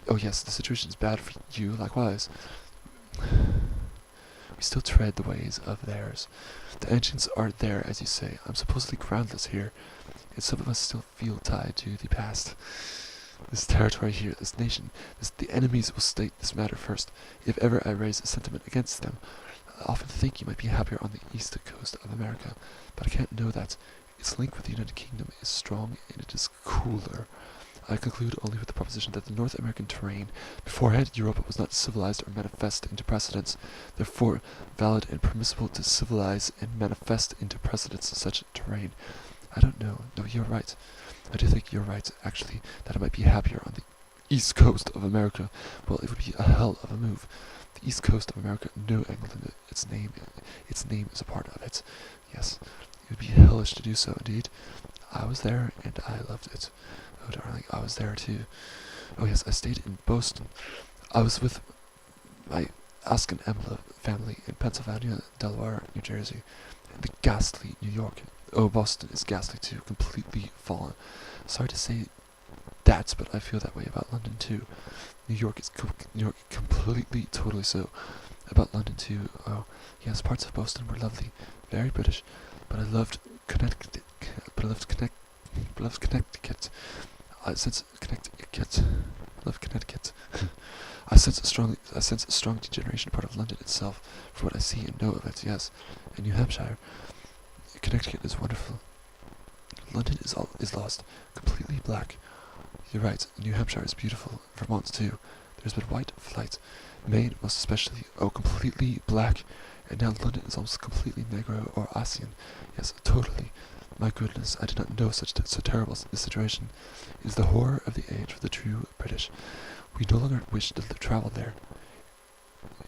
Oh yes, the situation is bad for you likewise. We still tread the ways of theirs. The ancients are there, as you say. I'm supposedly groundless here, and some of us still feel tied to the past. This territory here, this nation, the enemies will state this matter first, if ever I raise a sentiment against them. I often think you might be happier on the east coast of America, but I can't know that. Its link with the United Kingdom is strong and it is cooler. I conclude only with the proposition that the North American terrain beforehand Europe was not civilized or manifest into precedents, therefore valid and permissible to civilize and manifest into precedents such terrain. I don't know. No, you're right. I do think you're right, actually, that I might be happier on the east coast of America. Well, it would be a hell of a move. The east coast of America, New England, its name is a part of it. Yes, it would be hellish to do so, indeed. I was there, and I loved it. Oh, darling, I was there, too. Oh, yes, I stayed in Boston. I was with my Ask and Emma family in Pennsylvania, Delaware, New Jersey, and the ghastly New York. Oh, Boston is ghastly, too, completely fallen. Sorry to say that, but I feel that way about London, too. New York completely, totally so. About London, too. Oh, yes, parts of Boston were lovely, very British, but I loved Connecticut. I sense Connecticut. I love Connecticut. I sense a strong degeneration part of London itself, for what I see and know of it. Yes, in New Hampshire, Connecticut is wonderful. London is lost, completely black. You're right. New Hampshire is beautiful. Vermont too. There's been white flight. Maine, most especially, completely black. And now London is almost completely Negro or Asian. Yes, totally. My goodness, I did not know so terrible a situation. It is the horror of the age for the true British. We no longer wish to travel there.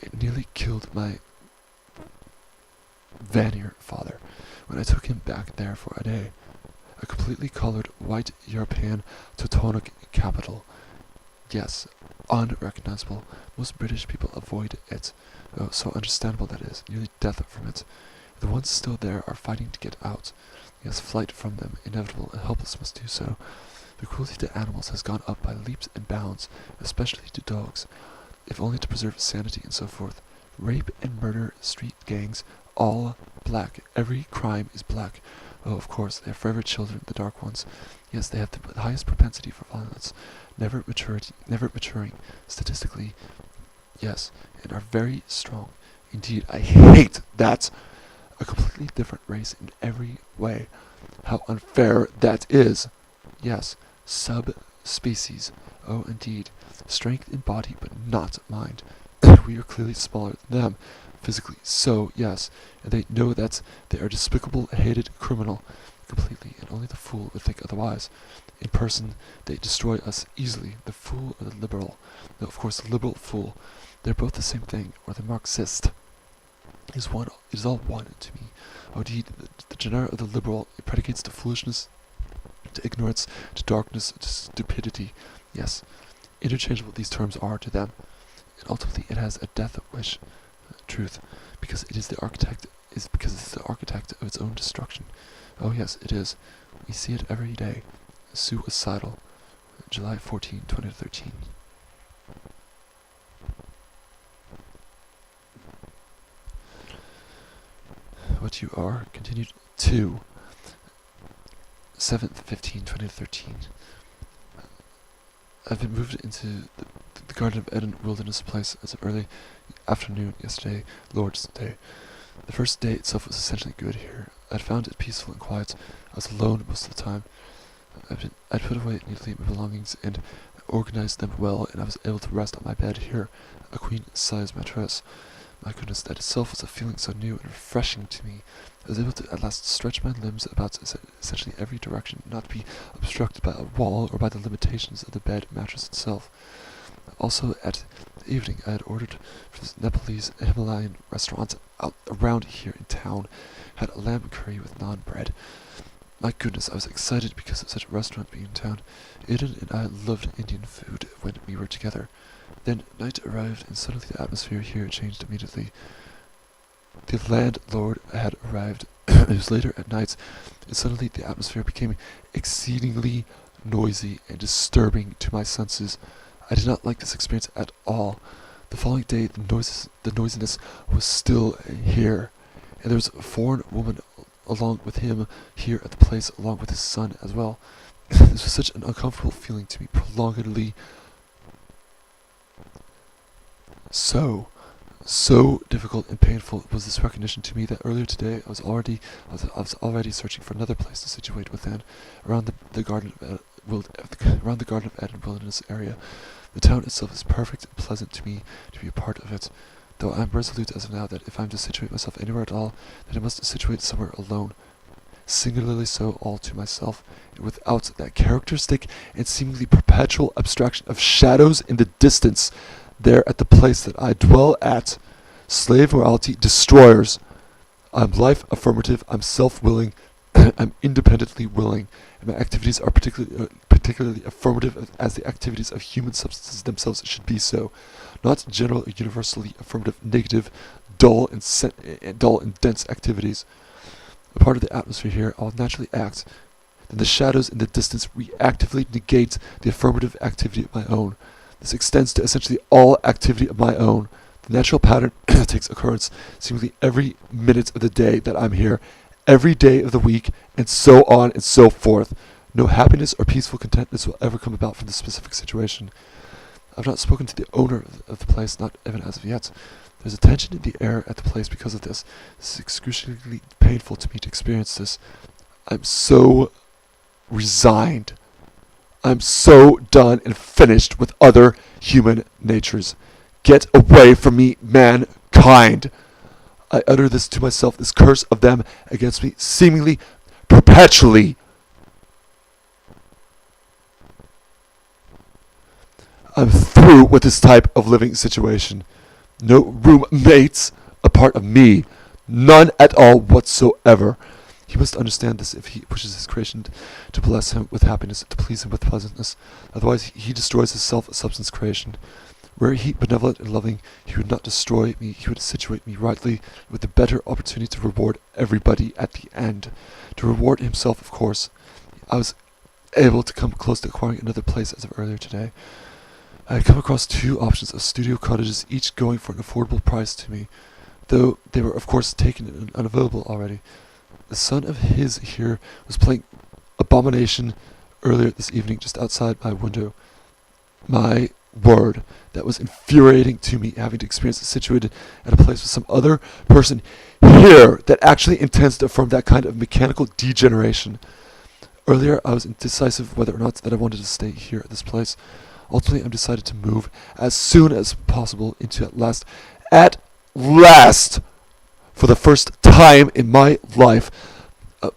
It nearly killed my Vanier father when I took him back there for a day. A completely colored white European Teutonic capital. Yes, unrecognizable. Most British people avoid it. Oh, so understandable that is. Nearly death from it. The ones still there are fighting to get out. Yes, flight from them, inevitable and helpless must do so. The cruelty to animals has gone up by leaps and bounds, especially to dogs, if only to preserve sanity and so forth. Rape and murder, street gangs, all black. Every crime is black. Oh, of course, they are forever children, the dark ones. Yes, they have the highest propensity for violence, never maturing, statistically. Yes, and are very strong. Indeed, I hate that. A completely different race in every way. How unfair that is. Yes, subspecies. Oh, indeed. Strength in body, but not mind. We are clearly smaller than them, physically. So, yes, and they know that they are despicable, hated, criminal, completely, and only the fool would think otherwise. In person, they destroy us easily. The fool or the liberal. No, of course, the liberal fool. They're both the same thing, or the Marxist. It is all one to me. Oh, indeed, the genera of the liberal, it predicates to foolishness, to ignorance, to darkness, to stupidity. Yes, interchangeable these terms are to them, and ultimately it has a death wish, truth, because it is the architect of its own destruction. Oh yes, it is. We see it every day. Suicidal, July 14, 2013. What you are, continued to 7th, 15, 2013. I've been moved into the Garden of Eden Wilderness Place as of early afternoon yesterday, Lord's Day. The first day itself was essentially good here. I'd found it peaceful and quiet. I was alone most of the time. I'd put away neatly my belongings and organized them well, and I was able to rest on my bed here, a queen-size mattress. My goodness, that itself was a feeling so new and refreshing to me. I was able to at last stretch my limbs about essentially every direction, not to be obstructed by a wall or by the limitations of the bed mattress itself. Also, at the evening, I had ordered from this Nepalese Himalayan restaurant out around here in town, had a lamb curry with naan bread. My goodness, I was excited because of such a restaurant being in town. Eden and I loved Indian food when we were together. Then night arrived, and suddenly the atmosphere here changed immediately. The landlord had arrived. It was later at night, and suddenly the atmosphere became exceedingly noisy and disturbing to my senses. I did not like this experience at all. The following day, the noisiness was still here, and there was a foreign woman along with him here at the place, along with his son as well. This was such an uncomfortable feeling to me, prolongedly so difficult and painful was this recognition to me that earlier today I was already searching for another place to situate within, around the Garden around the Garden of Eden wilderness area. The town itself is perfect and pleasant to me to be a part of it, though I am resolute as of now that if I am to situate myself anywhere at all, that I must situate somewhere alone, singularly so all to myself, and without that characteristic and seemingly perpetual abstraction of shadows in the distance, there at the place that I dwell at. Slave morality, destroyers. I'm life affirmative, I'm self-willing, I'm independently willing, and my activities are particularly affirmative as the activities of human substances themselves should be so, not general or universally affirmative, negative, dull and dense activities. A part of the atmosphere here, I'll naturally act. Then the shadows in the distance reactively negate the affirmative activity of my own. This extends to essentially all activity of my own. The natural pattern takes occurrence seemingly every minute of the day that I'm here, every day of the week, and so on and so forth. No happiness or peaceful contentness will ever come about from this specific situation. I've not spoken to the owner of the place, not even as of yet. There's a tension in the air at the place because of this. This is excruciatingly painful to me to experience this. I'm so resigned. I'm so done and finished with other human natures. Get away from me, mankind! I utter this to myself, this curse of them against me, seemingly perpetually. I'm through with this type of living situation. No roommates a part of me. None at all whatsoever. He must understand this if he wishes his creation to bless him with happiness, to please him with pleasantness. Otherwise he destroys his self-substance creation. Were he benevolent and loving, he would not destroy me, he would situate me rightly, with the better opportunity to reward everybody at the end. To reward himself, of course. I was able to come close to acquiring another place as of earlier today. I had come across 2 options of studio cottages, each going for an affordable price to me, though they were of course taken and unavailable already. The son of his here was playing Abomination earlier this evening just outside my window. My word, that was infuriating to me, having to experience it situated at a place with some other person here that actually intends to affirm that kind of mechanical degeneration. Earlier I was indecisive whether or not that I wanted to stay here at this place. Ultimately, I'm decided to move as soon as possible into at last, for the first time in my life, a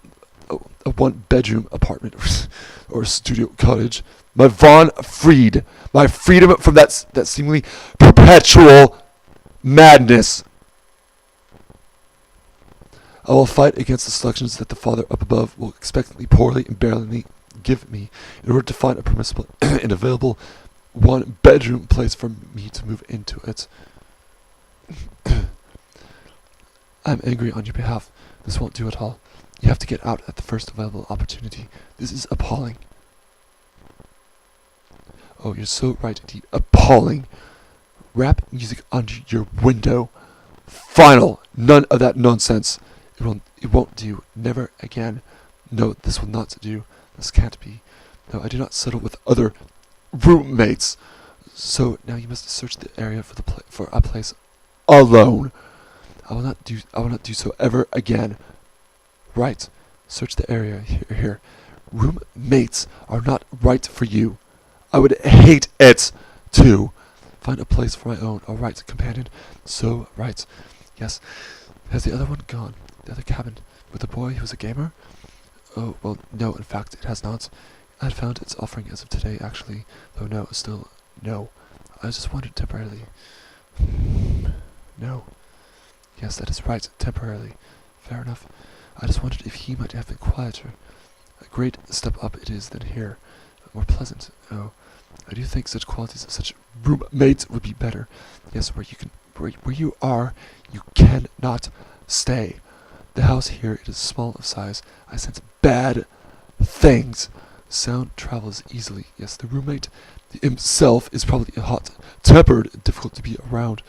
one-bedroom apartment or a studio cottage. My Von Freed, my freedom from that seemingly perpetual madness. I will fight against the selections that the Father up above will expectantly, poorly, and barely give me in order to find a permissible and available one-bedroom place for me to move into it. I'm angry on your behalf. This won't do at all. You have to get out at the first available opportunity. This is appalling. Oh, you're so right indeed. Appalling. Rap music under your window. Final. None of that nonsense. It won't do. Never again. No, this will not do. This can't be. No, I do not settle with other roommates. So now you must search the area for a place alone. I will not do so ever again. Right. Search the area here. Roommates are not right for you. I would hate it too. Find a place for my own. All right, companion. So right. Yes. Has the other one gone? The other cabin with the boy who was a gamer? Oh, well, no, in fact, it has not. I had found its offering as of today, actually, though no, still, no. I just wanted temporarily. No. Yes, that is right, temporarily. Fair enough. I just wondered if he might have been quieter. A great step up it is than here. More pleasant. Oh, I do think such qualities of such roommates would be better. Yes, where you are, you cannot stay. The house here, it is small of size. I sense bad things. Sound travels easily. Yes, the roommate himself is probably hot-tempered and difficult to be around.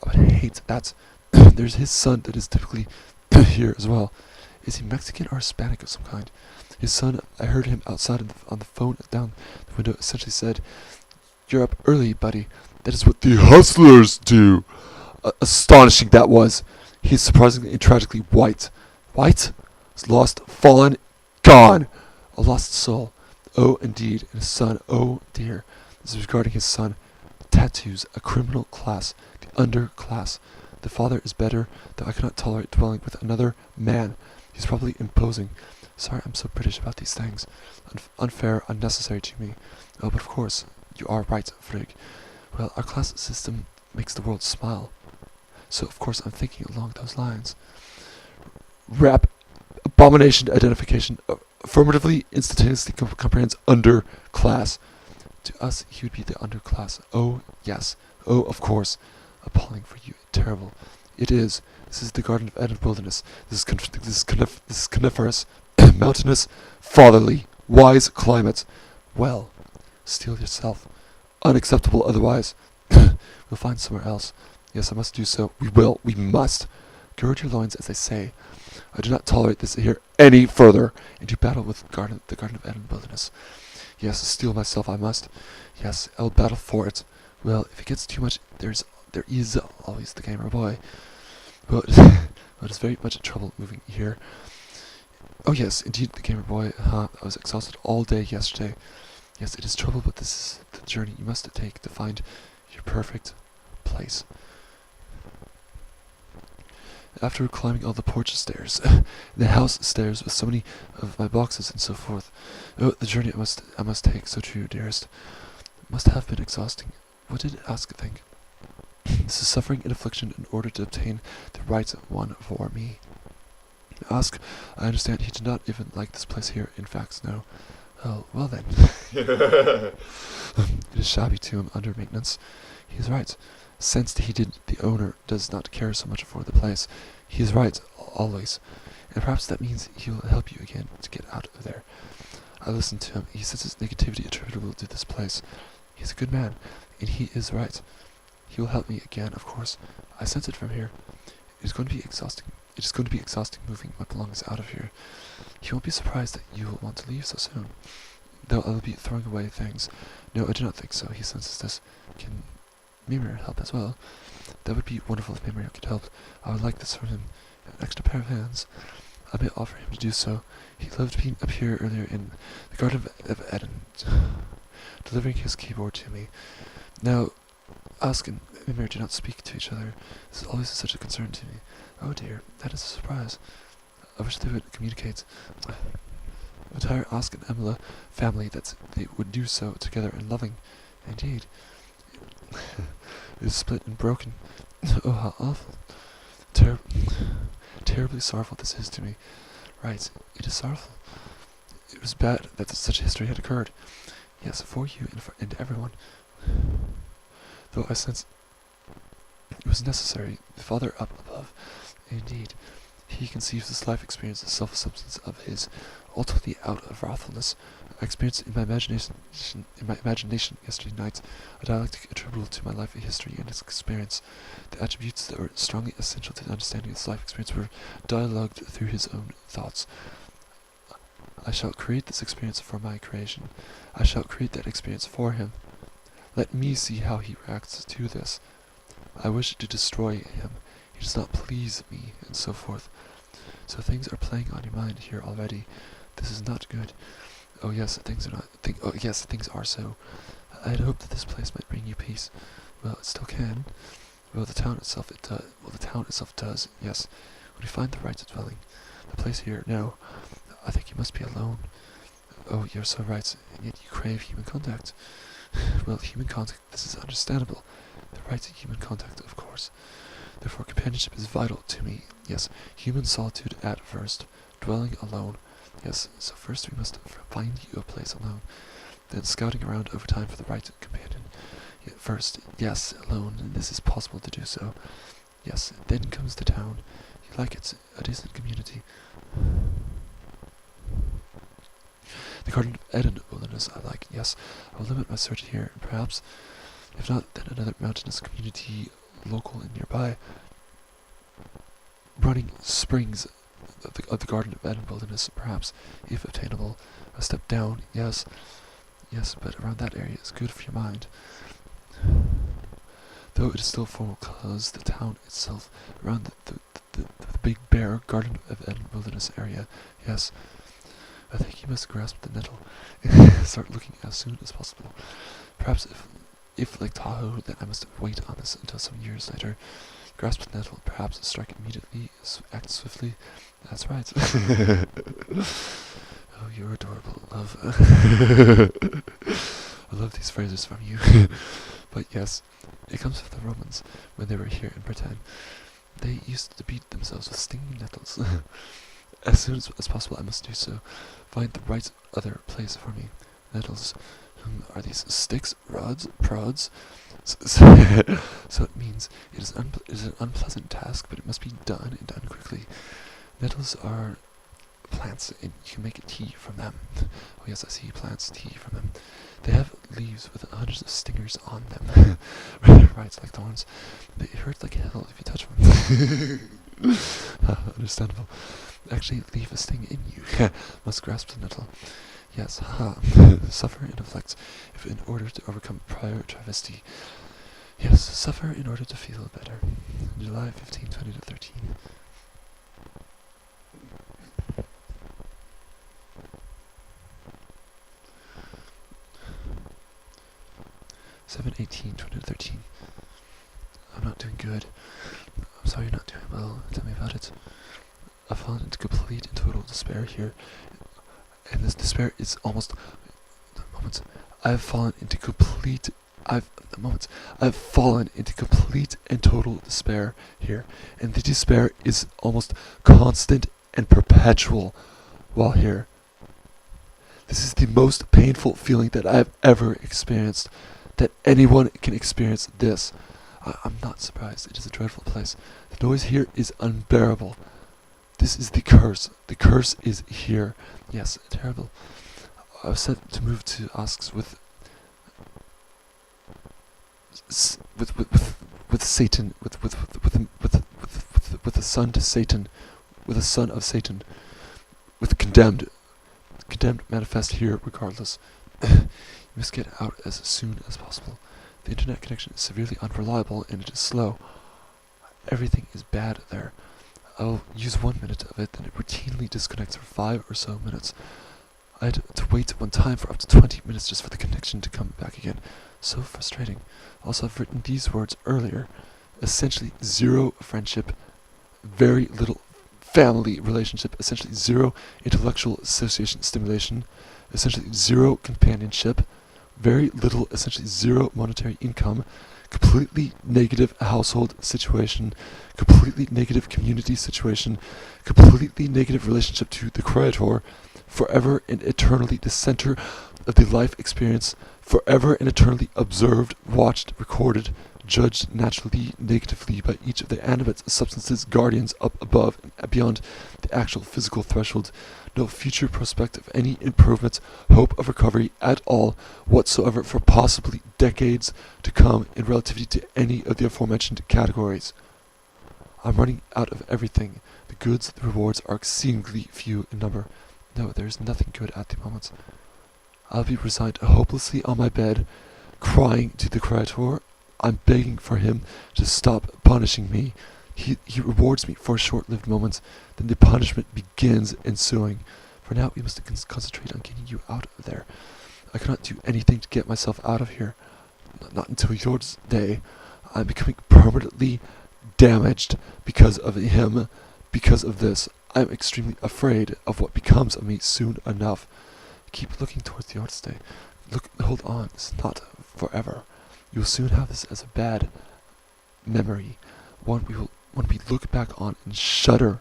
I would hate that. There's his son that is typically here as well. Is he Mexican or Hispanic of some kind? His son, I heard him outside on the phone down the window, essentially said, "You're up early, buddy. That is what the hustlers do." Astonishing that was. He is surprisingly and tragically white. White? Lost, fallen, gone. A lost soul. Oh, indeed, and his son, oh dear. This is regarding his son. Tattoos, a criminal class, the underclass. The father is better, though I cannot tolerate dwelling with another man. He's probably imposing. Sorry I'm so British about these things. Unfair, unnecessary to me. Oh, but of course, you are right, Frigg. Well, our class system makes the world smile. So, of course, I'm thinking along those lines. Rap, abomination, identification, affirmatively, instantaneously comprehends underclass. To us, he would be the underclass. Oh, yes. Oh, of course. Appalling for you. Terrible. It is. This is the Garden of Eden wilderness. This is coniferous, mountainous, fatherly, wise climate. Well, steel yourself. Unacceptable otherwise. We'll find somewhere else. Yes, I must do so. We will. We must. Gird your loins, as they say. I do not tolerate this here any further. And you battle with the Garden of Eden wilderness. Yes, steel myself I must. Yes, I'll battle for it. Well, if it gets too much, there is always the gamer boy. But it is very much trouble moving here. Oh yes, indeed, the gamer boy. I was exhausted all day yesterday. Yes, it is trouble, but this is the journey you must take to find your perfect place. After climbing all the porch stairs, the house stairs with so many of my boxes and so forth. Oh, the journey I must take, so true, dearest. It must have been exhausting. What did Ask think? This is suffering and affliction in order to obtain the right one for me. Ask, I understand he did not even like this place here, in fact, no. Oh, well then. It is shabby too, I'm under maintenance. He is right. Since the owner does not care so much for the place. He is right, always. And perhaps that means he will help you again to get out of there. I listened to him. He says his negativity attributable to this place. He is a good man, and he is right. He will help me again, of course. I sense it from here. It is going to be exhausting. It is going to be exhausting moving my belongings out of here. He won't be surprised that you will want to leave so soon. Though I will be throwing away things. No, I do not think so. He senses this. Can Mimir help as well? That would be wonderful if Mimir could help. I would like this from him. An extra pair of hands. I may offer him to do so. He loved being up here earlier in the Garden of Eden, delivering his keyboard to me. Now, Ask and Mimir do not speak to each other. This is always such a concern to me. Oh dear, that is a surprise. I wish they would communicate. The entire Ask and Emila family, that they would do so together and loving. Indeed. It is split and broken. Oh, how awful. Terribly sorrowful this is to me. Right, it is sorrowful. It was bad that such a history had occurred. Yes, for you and everyone. Though I sense it was necessary, the Father up above. Indeed, he conceives this life experience as self-substance of his, ultimately out of wrathfulness. I experienced in my imagination yesterday night a dialectic attributable to my life history and its experience. The attributes that were strongly essential to the understanding of this life experience were dialogued through his own thoughts. I shall create this experience for my creation. I shall create that experience for him. Let me see how he reacts to this. I wish to destroy him. He does not please me, and so forth. So things are playing on your mind here already. This is not good. Oh yes, things are so. I had hoped that this place might bring you peace. Well, it still can. Well, the town itself does. Yes, when you find the right dwelling, the place here. No, I think you must be alone. Oh, you're so right, and yet you crave human contact. Well, human contact, this is understandable. The right to human contact, of course. Therefore, companionship is vital to me. Yes, human solitude at first. Dwelling alone. Yes, so first we must find you a place alone. Then scouting around over time for the right companion. Yet first, yes, alone, and this is possible to do so. Yes, then comes the town. You like it, a decent community. The Garden of Eden wilderness I like, yes. I will limit my search here, and perhaps, if not, then another mountainous community local and nearby. Running springs of the Garden of Eden wilderness, perhaps, if obtainable. A step down, yes, but around that area is good for your mind. Though it is still formal, cause the town itself, around the big bare Garden of Eden wilderness area, yes. I think you must grasp the nettle. Start looking as soon as possible. Perhaps if like Tahoe, then I must wait on this until some years later. Grasp the nettle, perhaps strike immediately, act swiftly. That's right. Oh, you're adorable, love. I love these phrases from you. But yes, it comes from the Romans when they were here in Britain. They used to beat themselves with stinging nettles. As soon as possible, I must do so. Find the right other place for me. Nettles. Are these sticks, rods, prods? So it means it is an unpleasant task, but it must be done and done quickly. Nettles are plants, and you can make tea from them. Oh yes, I see plants, tea from them. They have leaves with hundreds of stingers on them. Right, like thorns. They hurt like hell if you touch them. Understandable. Actually, leave a sting in you. Must grasp the nettle. Yes, suffer and afflict, if in order to overcome prior travesty. Yes, suffer in order to feel better. July 15, 20 to 13. 7/18, 20 to 13. I'm not doing good. I'm sorry you're not doing well. Tell me about it. I've fallen into complete and total despair here. And this despair is almost... I've fallen into complete and total despair here. And the despair is almost constant and perpetual while here. This is the most painful feeling that I have ever experienced. That anyone can experience this. I'm not surprised. It is a dreadful place. The noise here is unbearable. This is the curse. The curse is here. Yes, terrible. I was set to move to Osks with Satan, with the son to Satan, with the son of Satan, with condemned manifest here regardless. You must get out as soon as possible. The internet connection is severely unreliable and it is slow. Everything is bad there. I'll use 1 minute of it, then it routinely disconnects for 5 or so minutes. I had to wait one time for up to 20 minutes just for the connection to come back again. So frustrating. Also, I've written these words earlier. Essentially zero friendship, very little family relationship, essentially zero intellectual association stimulation, essentially zero companionship, very little, essentially zero monetary income, completely negative household situation, completely negative community situation, completely negative relationship to the creator, forever and eternally the center of the life experience, forever and eternally observed, watched, recorded, judged naturally negatively by each of the animate substances guardians up above and beyond the actual physical threshold. No future prospect of any improvement, hope of recovery at all whatsoever for possibly decades to come in relativity to any of the aforementioned categories. I'm running out of everything. The goods, the rewards are exceedingly few in number. No, there is nothing good at the moment. I'll be resigned hopelessly on my bed, crying to the Creator. I'm begging for him to stop punishing me. He rewards me for short-lived moments, then the punishment begins ensuing. For now, we must concentrate on getting you out of there. I cannot do anything to get myself out of here. Not until your day. I'm becoming permanently damaged because of him, because of this. I'm extremely afraid of what becomes of me soon enough. Keep looking towards the artist day. Hold on, it's not forever. You will soon have this as a bad memory, one we look back on and shudder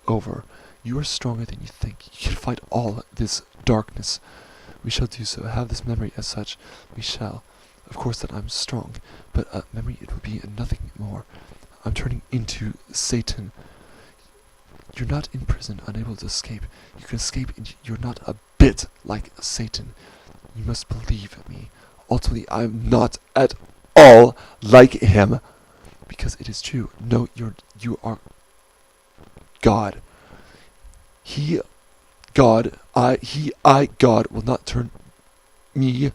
over. You are stronger than you think. You can fight all this darkness. We shall do so. Have this memory as such. We shall. Of course that I'm strong, but a memory it will be and nothing more. I'm turning into Satan. You're not in prison, unable to escape. You can escape and you're not a bit like Satan. You must believe me. Ultimately, I'm not at all like him. Because it is true. No, you are God. God will not turn me,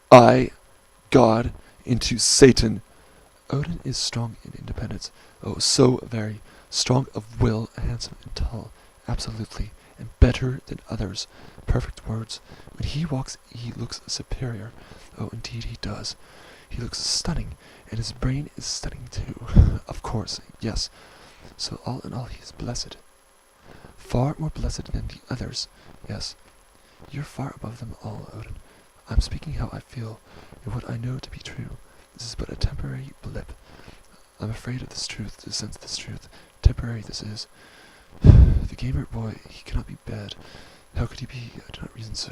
God, into Satan. Odin is strong in independence. Oh, so very strong of will, handsome and tall. Absolutely. and better than others. Perfect words. When he walks, he looks superior. Oh, indeed he does. He looks stunning, and his brain is stunning too. Of course, yes. So all in all, he is blessed. Far more blessed than the others. Yes, you're far above them all, Odin. I'm speaking how I feel, and what I know to be true. This is but a temporary blip. I'm afraid of this truth, to sense this truth. Temporary this is. The gamer boy, he cannot be bad. How could he be? I do not reason so.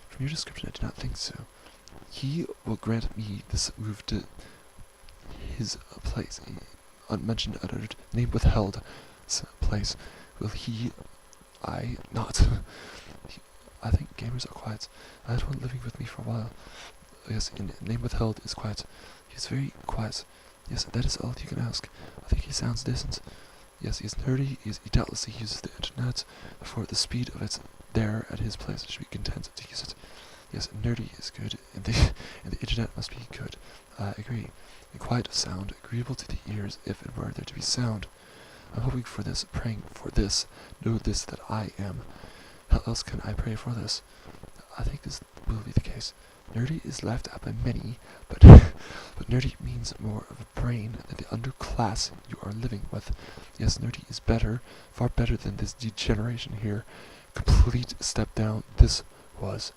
From your description, I do not think so. He will grant me this move to his place, unmentioned, uttered, name withheld, place. Will he? I not. I think gamers are quiet. I had one living with me for a while. Yes, in name withheld is quiet. He is very quiet. Yes, that is all you can ask. I think he sounds decent. Yes, he is nerdy. He doubtlessly uses the internet. For the speed of it there at his place, I should be content to use it. Yes, nerdy is good, and the internet must be good. I agree. A quiet sound, agreeable to the ears, if it were there to be sound. I'm hoping for this, praying for this. Know this, that I am. How else can I pray for this? I think this will be the case. Nerdy is laughed at by many, but nerdy means more of a brain than the underclass you are living with. Yes, nerdy is better, far better than this degeneration here. Complete step down this was.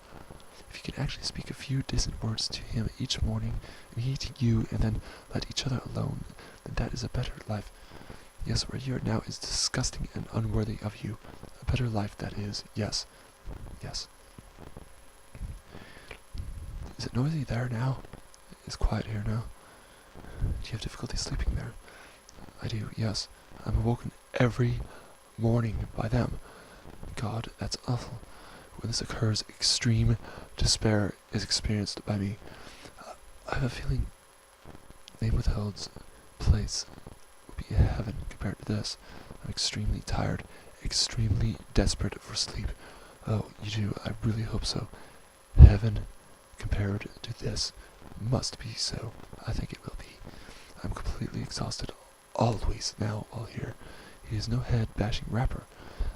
If you can actually speak a few decent words to him each morning, and he to you, and then let each other alone, then that is a better life. Yes, where you are now is disgusting and unworthy of you. A better life, that is. Yes. Yes. Is it noisy there now? It's quiet here now. Do you have difficulty sleeping there? I do, yes. I'm awoken every morning by them. God, that's awful. When this occurs, extreme despair is experienced by me. I have a feeling name withheld's place would be a heaven compared to this. I'm extremely tired, extremely desperate for sleep. Oh, you do? I really hope so. Heaven compared to this must be so. I think it will be. I'm completely exhausted always now while here. He is no head-bashing rapper.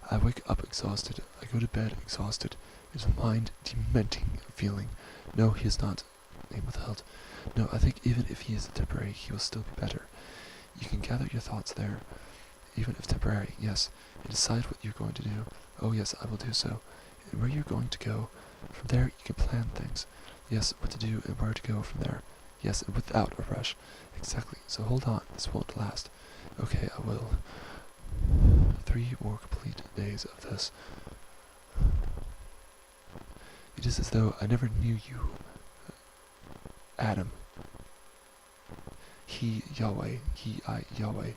I wake up exhausted. I go to bed exhausted. It is a mind-dementing feeling. No, he is not. Name withheld. No, I think even if he is temporary, he will still be better. You can gather your thoughts there. Even if temporary, yes. And decide what you're going to do. Oh yes, I will do so. And where you're going to go. From there, you can plan things. Yes, what to do and where to go from there. Yes, and without a rush. Exactly. So hold on. This won't last. Okay, I will. 3 more complete days of this. It is as though I never knew you, Adam. He, Yahweh, Yahweh,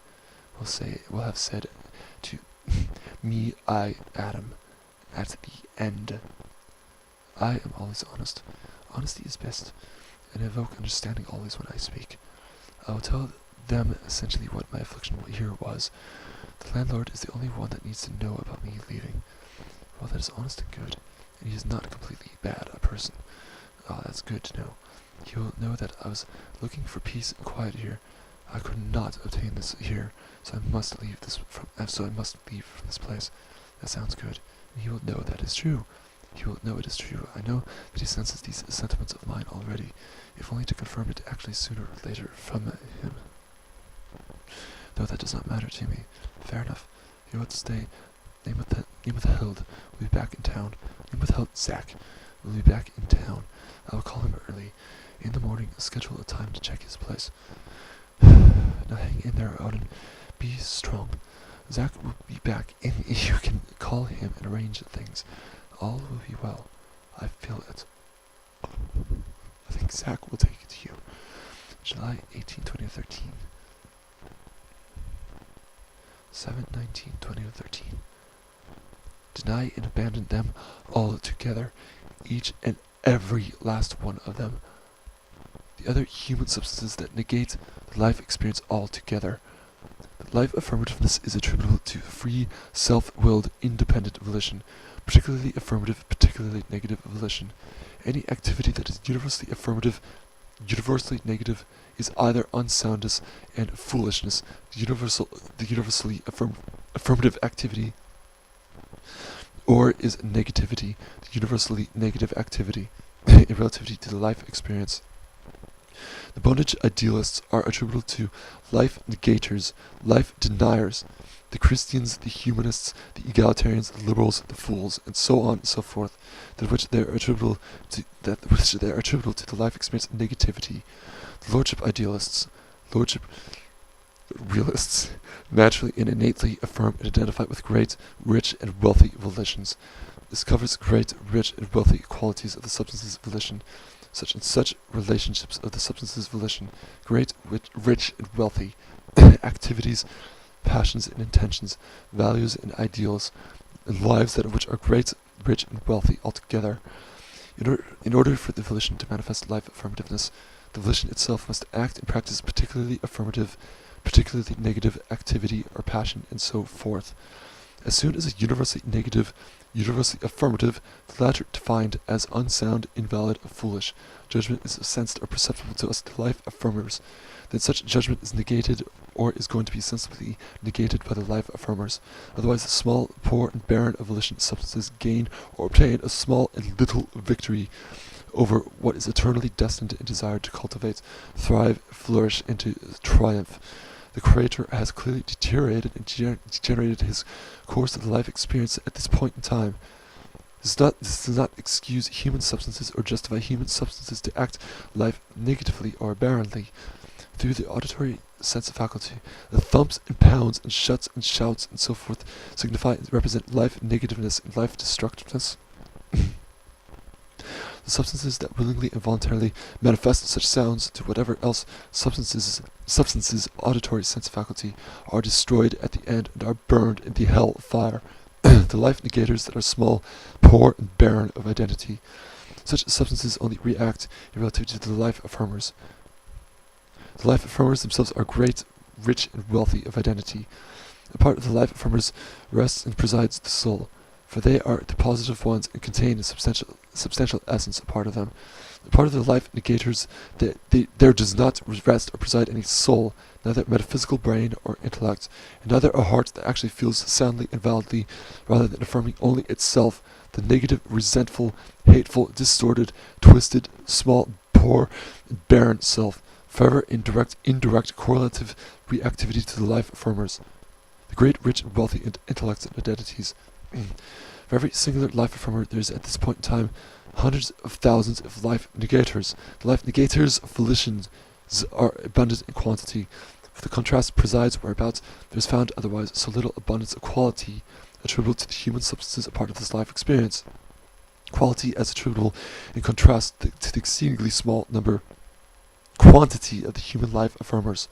will have said to me, I, Adam, at the end. I am always honest. Honesty is best, and I evoke understanding always when I speak. I will tell them essentially what my affliction here was. The landlord is the only one that needs to know about me leaving. Well, that is honest and good, and he is not completely bad a person. Ah, that's good to know. He will know that I was looking for peace and quiet here. I could not obtain this here, so I must leave from this place. That sounds good, and he will know that is true. He will know it is true. I know that he senses these sentiments of mine already, if only to confirm it actually sooner or later from him. Though that does not matter to me. Fair enough. He will stay. Name withheld will be back in town. Name withheld Zach will be back in town. I will call him early. In the morning, schedule a time to check his place. Now hang in there, Odin. Be strong. Zach will be back, and you can call him and arrange things. All will be well. I feel it. I think Zach will take it to you. July 18, 2013. 7/19/2013. Deny and abandon them all together, each and every last one of them. The other human substances that negate the life experience altogether. The life affirmativeness is attributable to free, self-willed, independent volition, particularly affirmative, particularly negative volition. Any activity that is universally affirmative, universally negative, is either unsoundness and foolishness. The universally affirmative activity Or is negativity, the universally negative activity, in relativity to the life experience. The bondage idealists are attributable to life negators, life deniers, the Christians, the humanists, the egalitarians, the liberals, the fools, and so on and so forth, to which they are attributable to the life experience negativity. The lordship idealists, lordship realists, naturally and innately affirm and identify with great, rich, and wealthy volitions. This covers great, rich, and wealthy qualities of the substance's volition, such and such relationships of the substance's volition, great, rich, and wealthy activities, passions and intentions, values and ideals, and lives that of which are great, rich, and wealthy altogether. In order for the volition to manifest life affirmativeness, the volition itself must act and practice particularly affirmative, particularly negative activity or passion, and so forth. As soon as a universally negative, universally affirmative, the latter defined as unsound, invalid, or foolish, judgment is sensed or perceptible to us, the life affirmers, then such judgment is negated or is going to be sensibly negated by the life affirmers. Otherwise, the small, poor, and barren of volition substances gain or obtain a small and little victory over what is eternally destined and desired to cultivate, thrive, flourish into triumph. The Creator has clearly deteriorated and degenerated his course of the life experience at this point in time. This does not excuse human substances or justify human substances to act life negatively or barrenly. Through the auditory sense faculty, the thumps and pounds and shuts and shouts and so forth signify and represent life negativeness and life destructiveness. The substances that willingly and voluntarily manifest such sounds to whatever else substances auditory sense faculty are destroyed at the end and are burned in the hell fire. The life negators that are small, poor, and barren of identity. Such substances only react in relativity to the life affirmers. The life affirmers themselves are great, rich, and wealthy of identity. A part of the life affirmers rests and presides the soul, for they are the positive ones and contain a substantial essence a part of them. A part of the life negators, there does not rest or preside any soul, neither metaphysical brain or intellect, and neither a heart that actually feels soundly and validly, rather than affirming only itself, the negative, resentful, hateful, distorted, twisted, small, poor, and barren self, forever indirect correlative reactivity to the life affirmers. The great, rich, and wealthy intellects and identities. For every singular life affirmer, there is at this point in time hundreds of thousands of life negators. The life negators' volitions are abundant in quantity. For the contrast presides whereabouts there is found otherwise so little abundance of quality attributable to the human substances a part of this life experience. Quality as attributable in contrast to the exceedingly small quantity of the human life affirmers.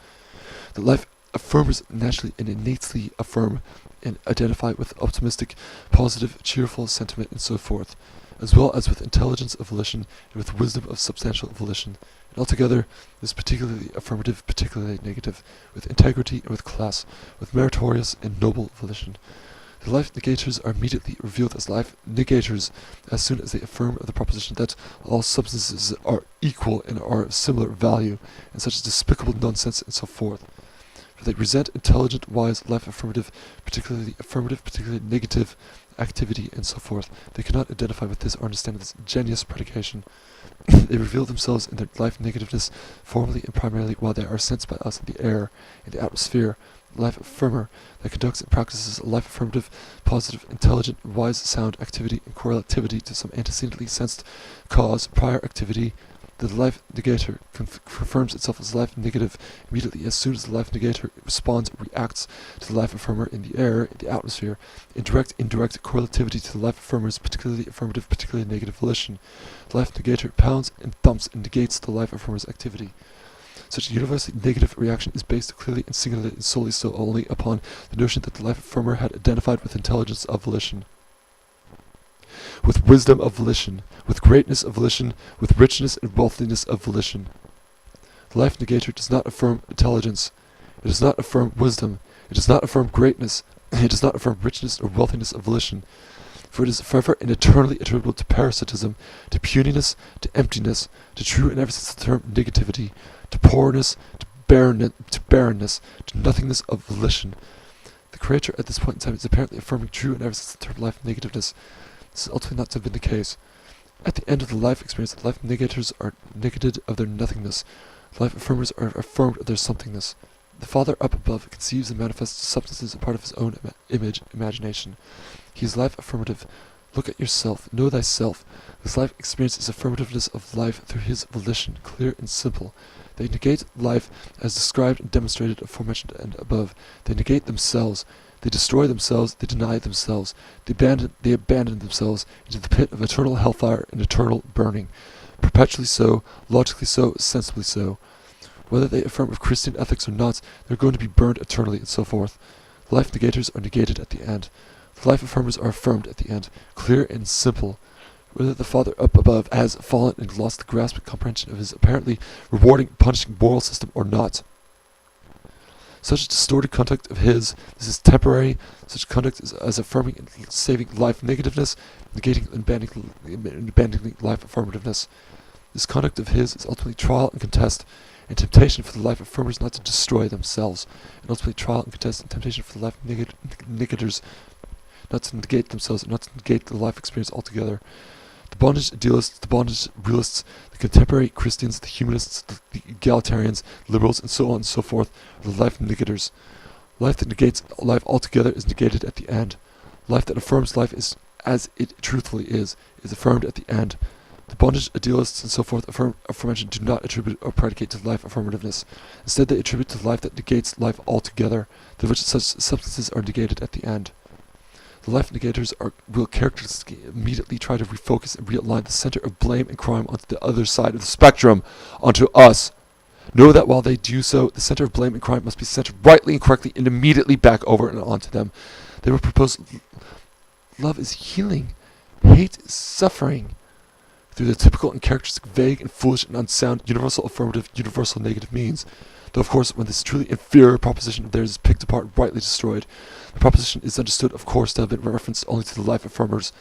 The life affirmers naturally and innately affirm and identify with optimistic, positive, cheerful sentiment and so forth, as well as with intelligence of volition and with wisdom of substantial volition. And altogether, this particularly affirmative, particularly negative, with integrity and with class, with meritorious and noble volition. The life negators are immediately revealed as life negators as soon as they affirm of the proposition that all substances are equal and are of similar value, and such despicable nonsense and so forth. For they resent intelligent, wise, life affirmative, particularly negative activity and so forth. They cannot identify with this or understand this genius predication. They reveal themselves in their life negativeness formally and primarily while they are sensed by us in the air, in the atmosphere. Life affirmer that conducts and practices a life affirmative, positive, intelligent, wise, sound activity and correlativity to some antecedently sensed cause, prior activity. The life negator confirms itself as life negative immediately as soon as the life negator responds or reacts to the life affirmer in the air, in the atmosphere, in direct, indirect correlativity to the life affirmer's particularly affirmative, particularly negative volition. The life negator pounds and thumps and negates the life affirmer's activity. Such a universally negative reaction is based clearly and singularly and solely so only upon the notion that the life affirmer had identified with intelligence of volition, with wisdom of volition, with greatness of volition, with richness and wealthiness of volition. The life negator does not affirm intelligence, it does not affirm wisdom, it does not affirm greatness, it does not affirm richness or wealthiness of volition, for it is forever and eternally attributable to parasitism, to puniness, to emptiness, to true and ever since the term negativity, to poorness, to barrenness, to nothingness of volition. The Creator at this point in time is apparently affirming true and ever since the term life negativeness. This is ultimately not to have been the case. At the end of the life experience, the life negators are negated of their nothingness. The life affirmers are affirmed of their somethingness. The Father up above conceives and manifests substances a part of his own imagination. He is life affirmative. Look at yourself. Know thyself. This life experience is affirmativeness of life through his volition, clear and simple. They negate life as described and demonstrated aforementioned and above. They negate themselves. They destroy themselves. They deny themselves. They abandon themselves into the pit of eternal hellfire and eternal burning. Perpetually so, logically so, sensibly so. Whether they affirm of Christian ethics or not, they're going to be burned eternally and so forth. The life negators are negated at the end. The life affirmers are affirmed at the end, clear and simple. Whether the Father up above has fallen and lost the grasp and comprehension of his apparently rewarding, punishing moral system or not. Such distorted conduct of his, this is temporary. Such conduct is as affirming and saving life negativeness, negating and abandoning life affirmativeness. This conduct of his is ultimately trial and contest, and temptation for the life affirmers not to destroy themselves, and ultimately trial and contest and temptation for the life negators not to negate themselves, and not to negate the life experience altogether. The bondage idealists, the bondage realists, the contemporary Christians, the humanists, the egalitarians, liberals, and so on and so forth, are the life negators. Life that negates life altogether is negated at the end. Life that affirms life is as it truthfully is affirmed at the end. The bondage idealists and so forth aforementioned do not attribute or predicate to life affirmativeness. Instead, they attribute to life that negates life altogether, to which such substances are negated at the end. The life negators will characteristically immediately try to refocus and realign the center of blame and crime onto the other side of the spectrum, onto us. Know that while they do so, the center of blame and crime must be centered rightly and correctly and immediately back over and onto them. They will propose love is healing, hate is suffering, through the typical and characteristic vague and foolish and unsound universal affirmative, universal negative means. Though, of course, when this truly inferior proposition of theirs is picked apart and rightly destroyed, the proposition is understood, of course, to have been referenced only to the life affirmers.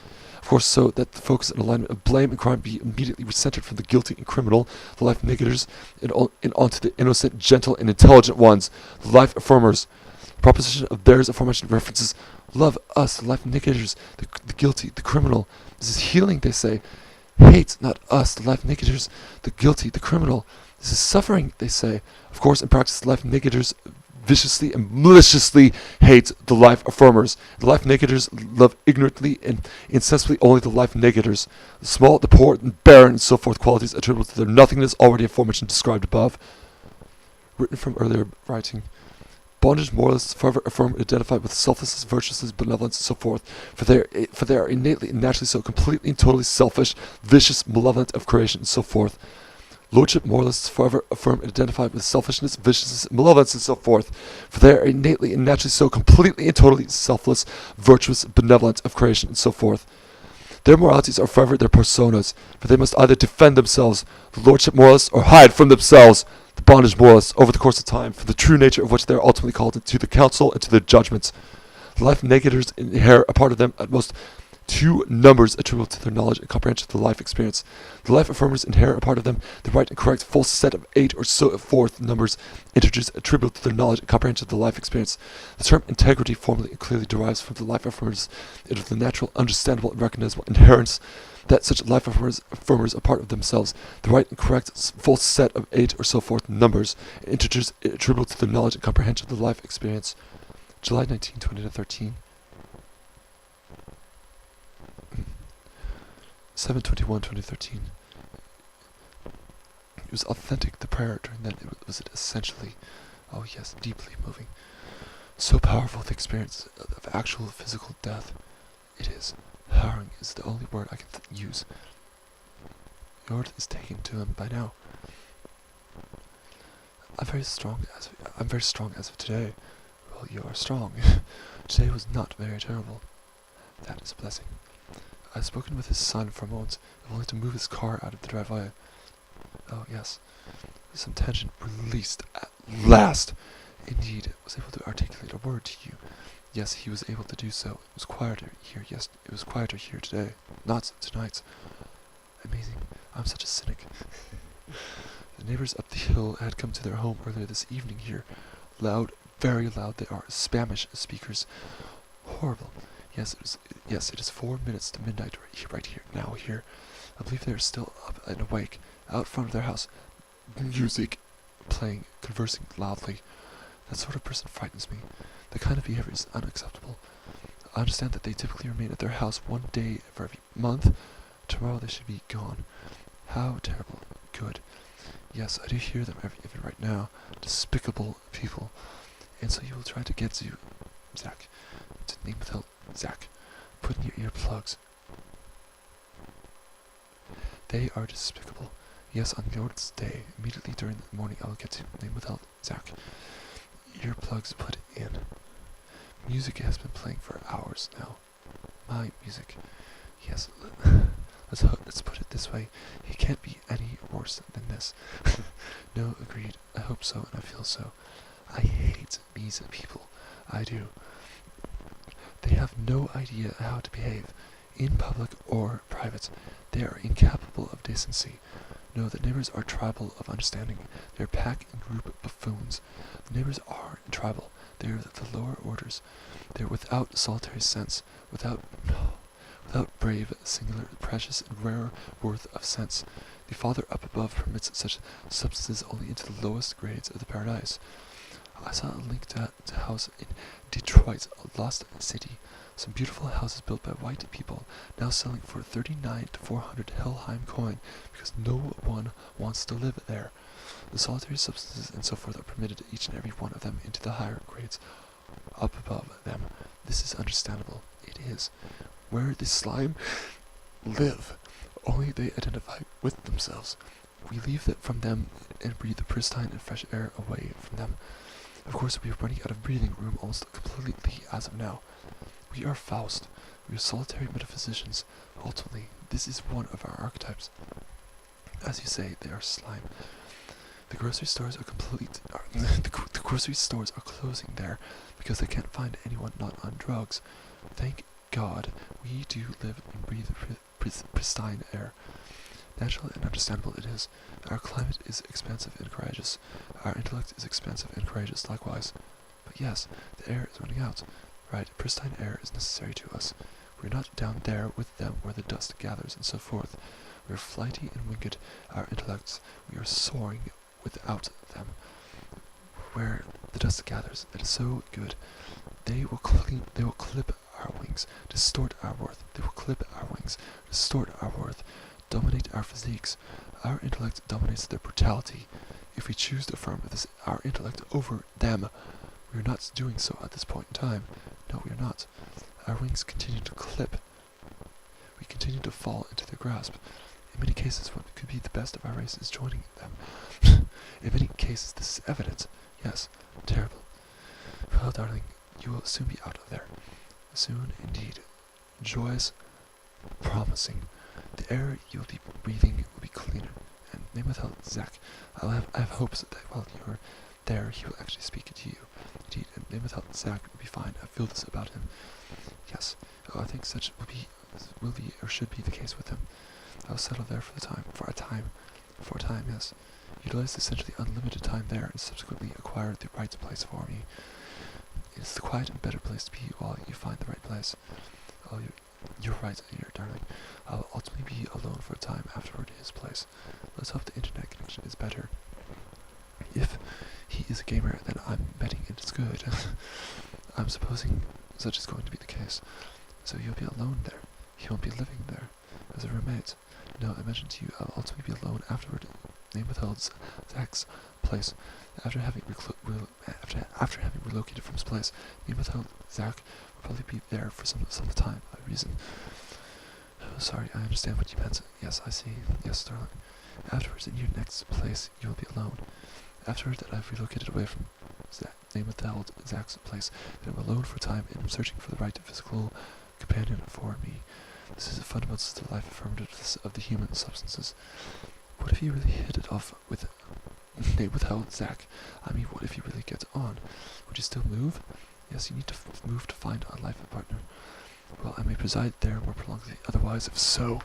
Of course, so that the focus and alignment of blame and crime be immediately recentered from the guilty and criminal, the life negators, and onto the innocent, gentle, and intelligent ones, the life affirmers. The proposition of theirs aforementioned references love us, the life negators, the guilty, the criminal. This is healing, they say. Hate, not us, the life negators, the guilty, the criminal. This is suffering, they say. Of course, in practice, the life negators viciously and maliciously hate the life affirmers. The life negators love ignorantly and insensibly only the life negators. The small, the poor, and barren, and so forth qualities attributable to their nothingness already aforementioned described above. Written from earlier writing. Bondage moralists forever affirm and identify with selflessness, virtuousness, benevolence, and so forth, for they are innately and naturally so completely and totally selfish, vicious, malevolent of creation, and so forth. Lordship moralists forever affirm and identify with selfishness, viciousness, malevolence, and so forth, for they are innately and naturally so completely and totally selfless, virtuous, benevolent of creation, and so forth. Their moralities are forever their personas, for they must either defend themselves, the lordship moralists, or hide from themselves, the bondage moralists, over the course of time, for the true nature of which they are ultimately called to the council and to their judgments. The life negators inherit a part of them at most 2 numbers attributable to their knowledge and comprehension of the life experience. The life affirmers inherit a part of them the right and correct full set of 8 or so forth numbers integers attributable to their knowledge and comprehension of the life experience. The term integrity formally and clearly derives from the life affirmers and of the natural, understandable, and recognizable inherence that such life affirmers are part of themselves, the right and correct full set of 8 or so forth numbers and integers attributable to their knowledge and comprehension of the life experience. July 19, 2013. 7/21/2013. It was authentic, the prayer during that. It was essentially, oh yes, deeply moving. So powerful, the experience of actual physical death. It is. Harrowing is the only word I can use. Your is taken to him by now. I'm very strong as of today. Well, you are strong. Today was not very terrible. That is a blessing. I've spoken with his son for a moment, only to move his car out of the driveway. Oh, yes. Some tension released at last. Indeed, was able to articulate a word to you. Yes, he was able to do so. It was quieter here. Yes, it was quieter here today. Not tonight. Amazing. I'm such a cynic. The neighbors up the hill had come to their home earlier this evening here. Loud, very loud they are. Spanish speakers. Horrible. Yes, it is 4 minutes to midnight right here, now here. I believe they are still up and awake, out front of their house. Music playing, conversing loudly. That sort of person frightens me. The kind of behavior is unacceptable. I understand that they typically remain at their house 1 day for every month. Tomorrow they should be gone. How terrible. Good. Yes, I do hear them even right now. Despicable people. And so you will try to get to Zach. To name without Zach. Put in your earplugs. They are despicable. Yes, on Lord's Day, immediately during the morning, I will get to name without Zach. Earplugs put in. Music has been playing for hours now. My music. Yes, let's put it this way. He can't be any worse than this. No, agreed. I hope so, and I feel so. I hate these people. I do. They have no idea how to behave, in public or private. They are incapable of decency. No, the neighbors are tribal of understanding. They are pack and group buffoons. The neighbors are tribal. They are the lower orders. They are without solitary sense, without brave, singular, precious, and rare worth of sense. The Father up above permits such substances only into the lowest grades of the paradise. I saw a link to a house in Detroit, a lost city. Some beautiful houses built by white people, now selling for 39 to 400 Helheim coin, because no one wants to live there. The solitary substances and so forth are permitted, each and every one of them, into the higher grades up above them. This is understandable. It is. Where the slime live, only they identify with themselves. We leave that from them and breathe the pristine and fresh air away from them. Of course, we are running out of breathing room almost completely as of now. We are Faust. We are solitary metaphysicians. Ultimately, this is one of our archetypes. As you say, they are slime. The grocery stores are the grocery stores are closing there because they can't find anyone not on drugs. Thank God, we do live and breathe pristine air. Natural and understandable it is. Our climate is expansive and courageous. Our intellect is expansive and courageous likewise. But yes, the air is running out. Right, pristine air is necessary to us. We are not down there with them where the dust gathers and so forth. We are flighty and winged, our intellects. We are soaring without them. Where the dust gathers, that is so good. They will clip our wings, distort our worth. They will clip our wings, distort our worth, dominate our physiques. Our intellect dominates their brutality. If we choose to affirm this, our intellect over them, we are not doing so at this point in time. No, we are not. Our wings continue to clip. We continue to fall into their grasp. In many cases, what could be the best of our race is joining them. In many cases, this is evident. Yes, terrible. Well, darling, you will soon be out of there. Soon, indeed. Joyous, promising. The air you will be breathing will be cleaner. And name without Zach, I have hopes that while you are there, he will actually speak to you. Indeed, and name without Zach will be fine. I feel this about him. Yes, I think such will be or should be the case with him. I will settle there for a time, yes. Utilize essentially unlimited time there and subsequently acquire the right place for me. It is the quiet and better place to be while you find the right place. Oh, you're right, darling. I'll ultimately be alone for a time afterward in his place. Let's hope the internet connection is better. If he is a gamer, then I'm betting it's good. I'm supposing such is going to be the case. So you'll be alone there. He won't be living there as a roommate. No, I mentioned to you I'll ultimately be alone afterward. Name withheld Zach's place. After having relocated from his place, name withheld Zach will probably be there for some time by reason. Oh, sorry, I understand what you meant. Yes, I see. Yes, darling. Afterwards, in your next place, you will be alone. After that I've relocated away from name withheld Zach's place, and I'm alone for a time and I'm searching for the right physical companion for me. This is a fundamental to the life affirmativeness of the human substances. What if you really hit it off with name withheld Zach? I mean, what if you really get on? Would you still move? Yes, you need to move to find a life partner. Well, I may preside there more prolongedly, otherwise, if so,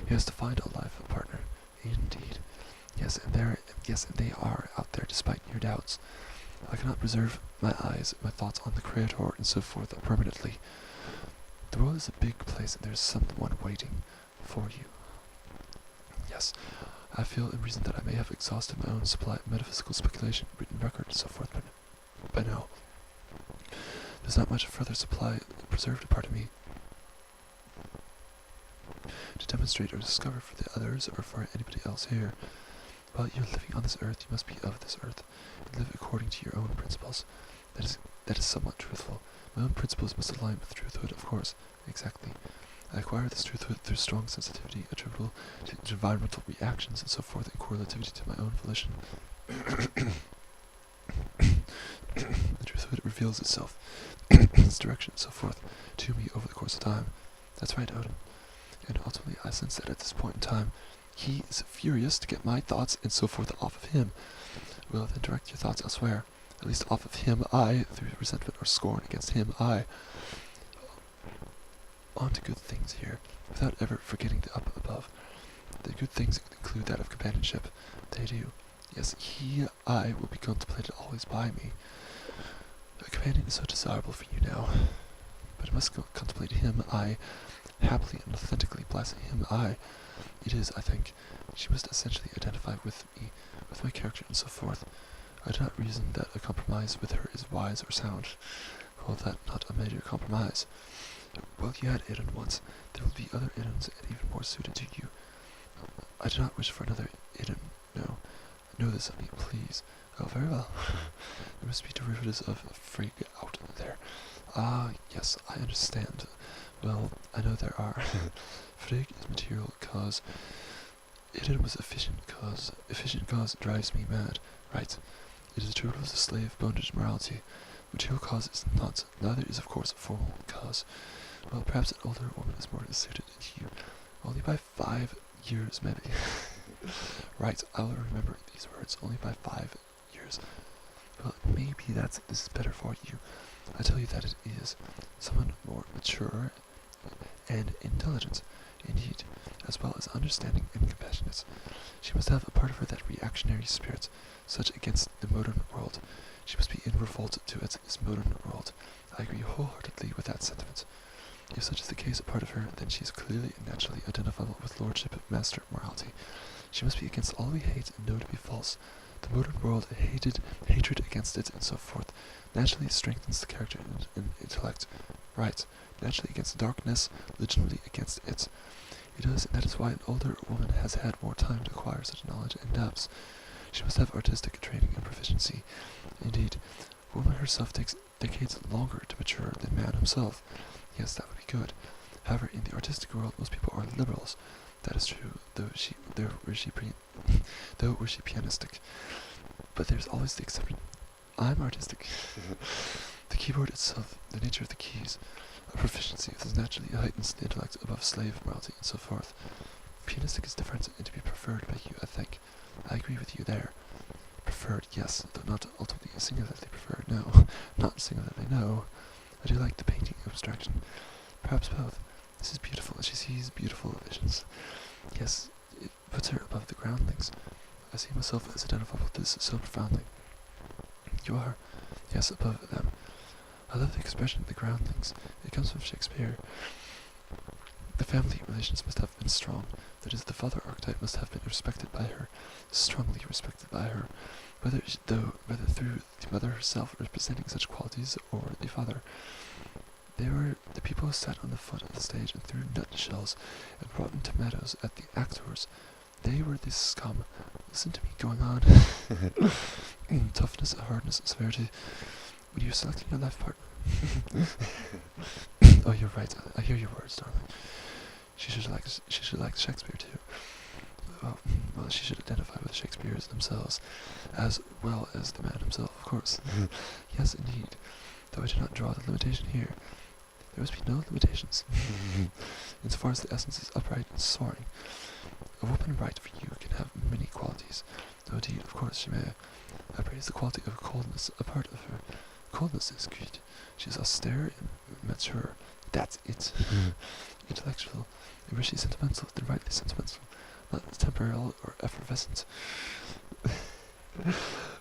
he has to find a life partner. Indeed. Yes, and they are out there despite your doubts. I cannot preserve my eyes, my thoughts on the Creator, and so forth permanently. The world is a big place, and there is someone waiting for you. Yes, I feel in reason that I may have exhausted my own supply of metaphysical speculation, written record, and so forth by now. There's not much further supply preserved apart of me to demonstrate or discover for the others or for anybody else here. While you're living on this earth, you must be of this earth, and live according to your own principles. That is somewhat truthful. My own principles must align with truthhood, of course. Exactly. I acquire this truthhood through strong sensitivity attributable to environmental reactions and so forth, and correlativity to my own volition. The truthhood reveals itself, its direction and so forth, to me over the course of time. That's right, Odin. And ultimately I sense that at this point in time, he is furious to get my thoughts and so forth off of him. Well, then direct your thoughts elsewhere, at least off of him, I, through resentment or scorn against him, I, on to good things here, without ever forgetting the up above. The good things include that of companionship. They do. Yes, he, I, will be contemplated always by me. A companion is so desirable for you now, but I must contemplate him, I, happily and authentically bless him, I. It is, I think, she must essentially identify with me, with my character and so forth. I do not reason that a compromise with her is wise or sound. Call that not a major compromise. Well, you had Eden once. There will be other Edens and even more suited to you. I do not wish for another Eden, no. Know this of me, please. Oh, very well. There must be derivatives of Frigg out there. Ah, yes, I understand. Well, I know there are. Frigg is material cause. Eden was efficient cause drives me mad. Right. It is true of the slave bondage morality. Material cause is not, neither is of course formal cause. Well, perhaps an older woman is more suited to you. Only by 5 years, maybe. Right, I will remember these words. Only by 5 years. Well, maybe this is better for you. I tell you that it is. Someone more mature and intelligent, indeed, as well as understanding and compassionate. She must have a part of her that reactionary spirit, such against the modern world. She must be in revolt to this modern world. I agree wholeheartedly with that sentiment. If such is the case, a part of her, then she is clearly and naturally identifiable with lordship of master morality. She must be against all we hate and know to be false. The modern world, hatred against it, and so forth, naturally strengthens the character and intellect. Right, naturally against darkness, legitimately against it. It does, and that is why an older woman has had more time to acquire such knowledge and depths. She must have artistic training and proficiency. Indeed, woman herself takes decades longer to mature than man himself. Yes, that would be good. However, in the artistic world, most people are liberals. That is true, though were she pianistic. But there's always the exception. I'm artistic. The keyboard itself, the nature of the keys, a proficiency that naturally heightens the intellect above slave morality and so forth. Pianistic is different and to be preferred by you, I think. I agree with you there. Preferred, yes, though not ultimately singularly preferred, no. Not singularly, no. I do like the painting abstraction. Perhaps both. This is beautiful, and she sees beautiful visions. Yes, it puts her above the groundlings. I see myself as identifiable with this so profoundly. You are, yes, above them. I love the expression, the groundlings. It comes from Shakespeare. The family relations must have been strong. That is, the father archetype must have been respected by her, strongly respected by her, whether through the mother herself representing such qualities or the father. They were the people who sat on the foot of the stage and threw nutshells and brought in tomatoes at the actors. They were the scum. Listen to me going on. Toughness, hardness, and severity. When you're selecting your life partner. Oh, you're right. I hear your words, darling. She should like Shakespeare too. Well, she should identify with Shakespeare's themselves, as well as the man himself, of course. Yes, indeed. Though I do not draw the limitation here. There must be no limitations. Insofar as the essence is upright and soaring. A woman right for you can have many qualities. Though indeed, of course, she may. I praise the quality of coldness, a part of her. Coldness is good. She is austere and mature. That's it. Intellectual. And were she sentimental, then rightly sentimental. Not temporal or effervescent.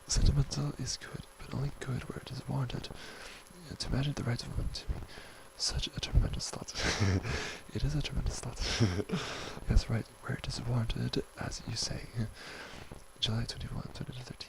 Sentimental is good, but but only good where it is warranted. To imagine the right woman to be such a tremendous thought. It is a tremendous thought. Yes, right, where it is warranted, as you say. July 21, 2013.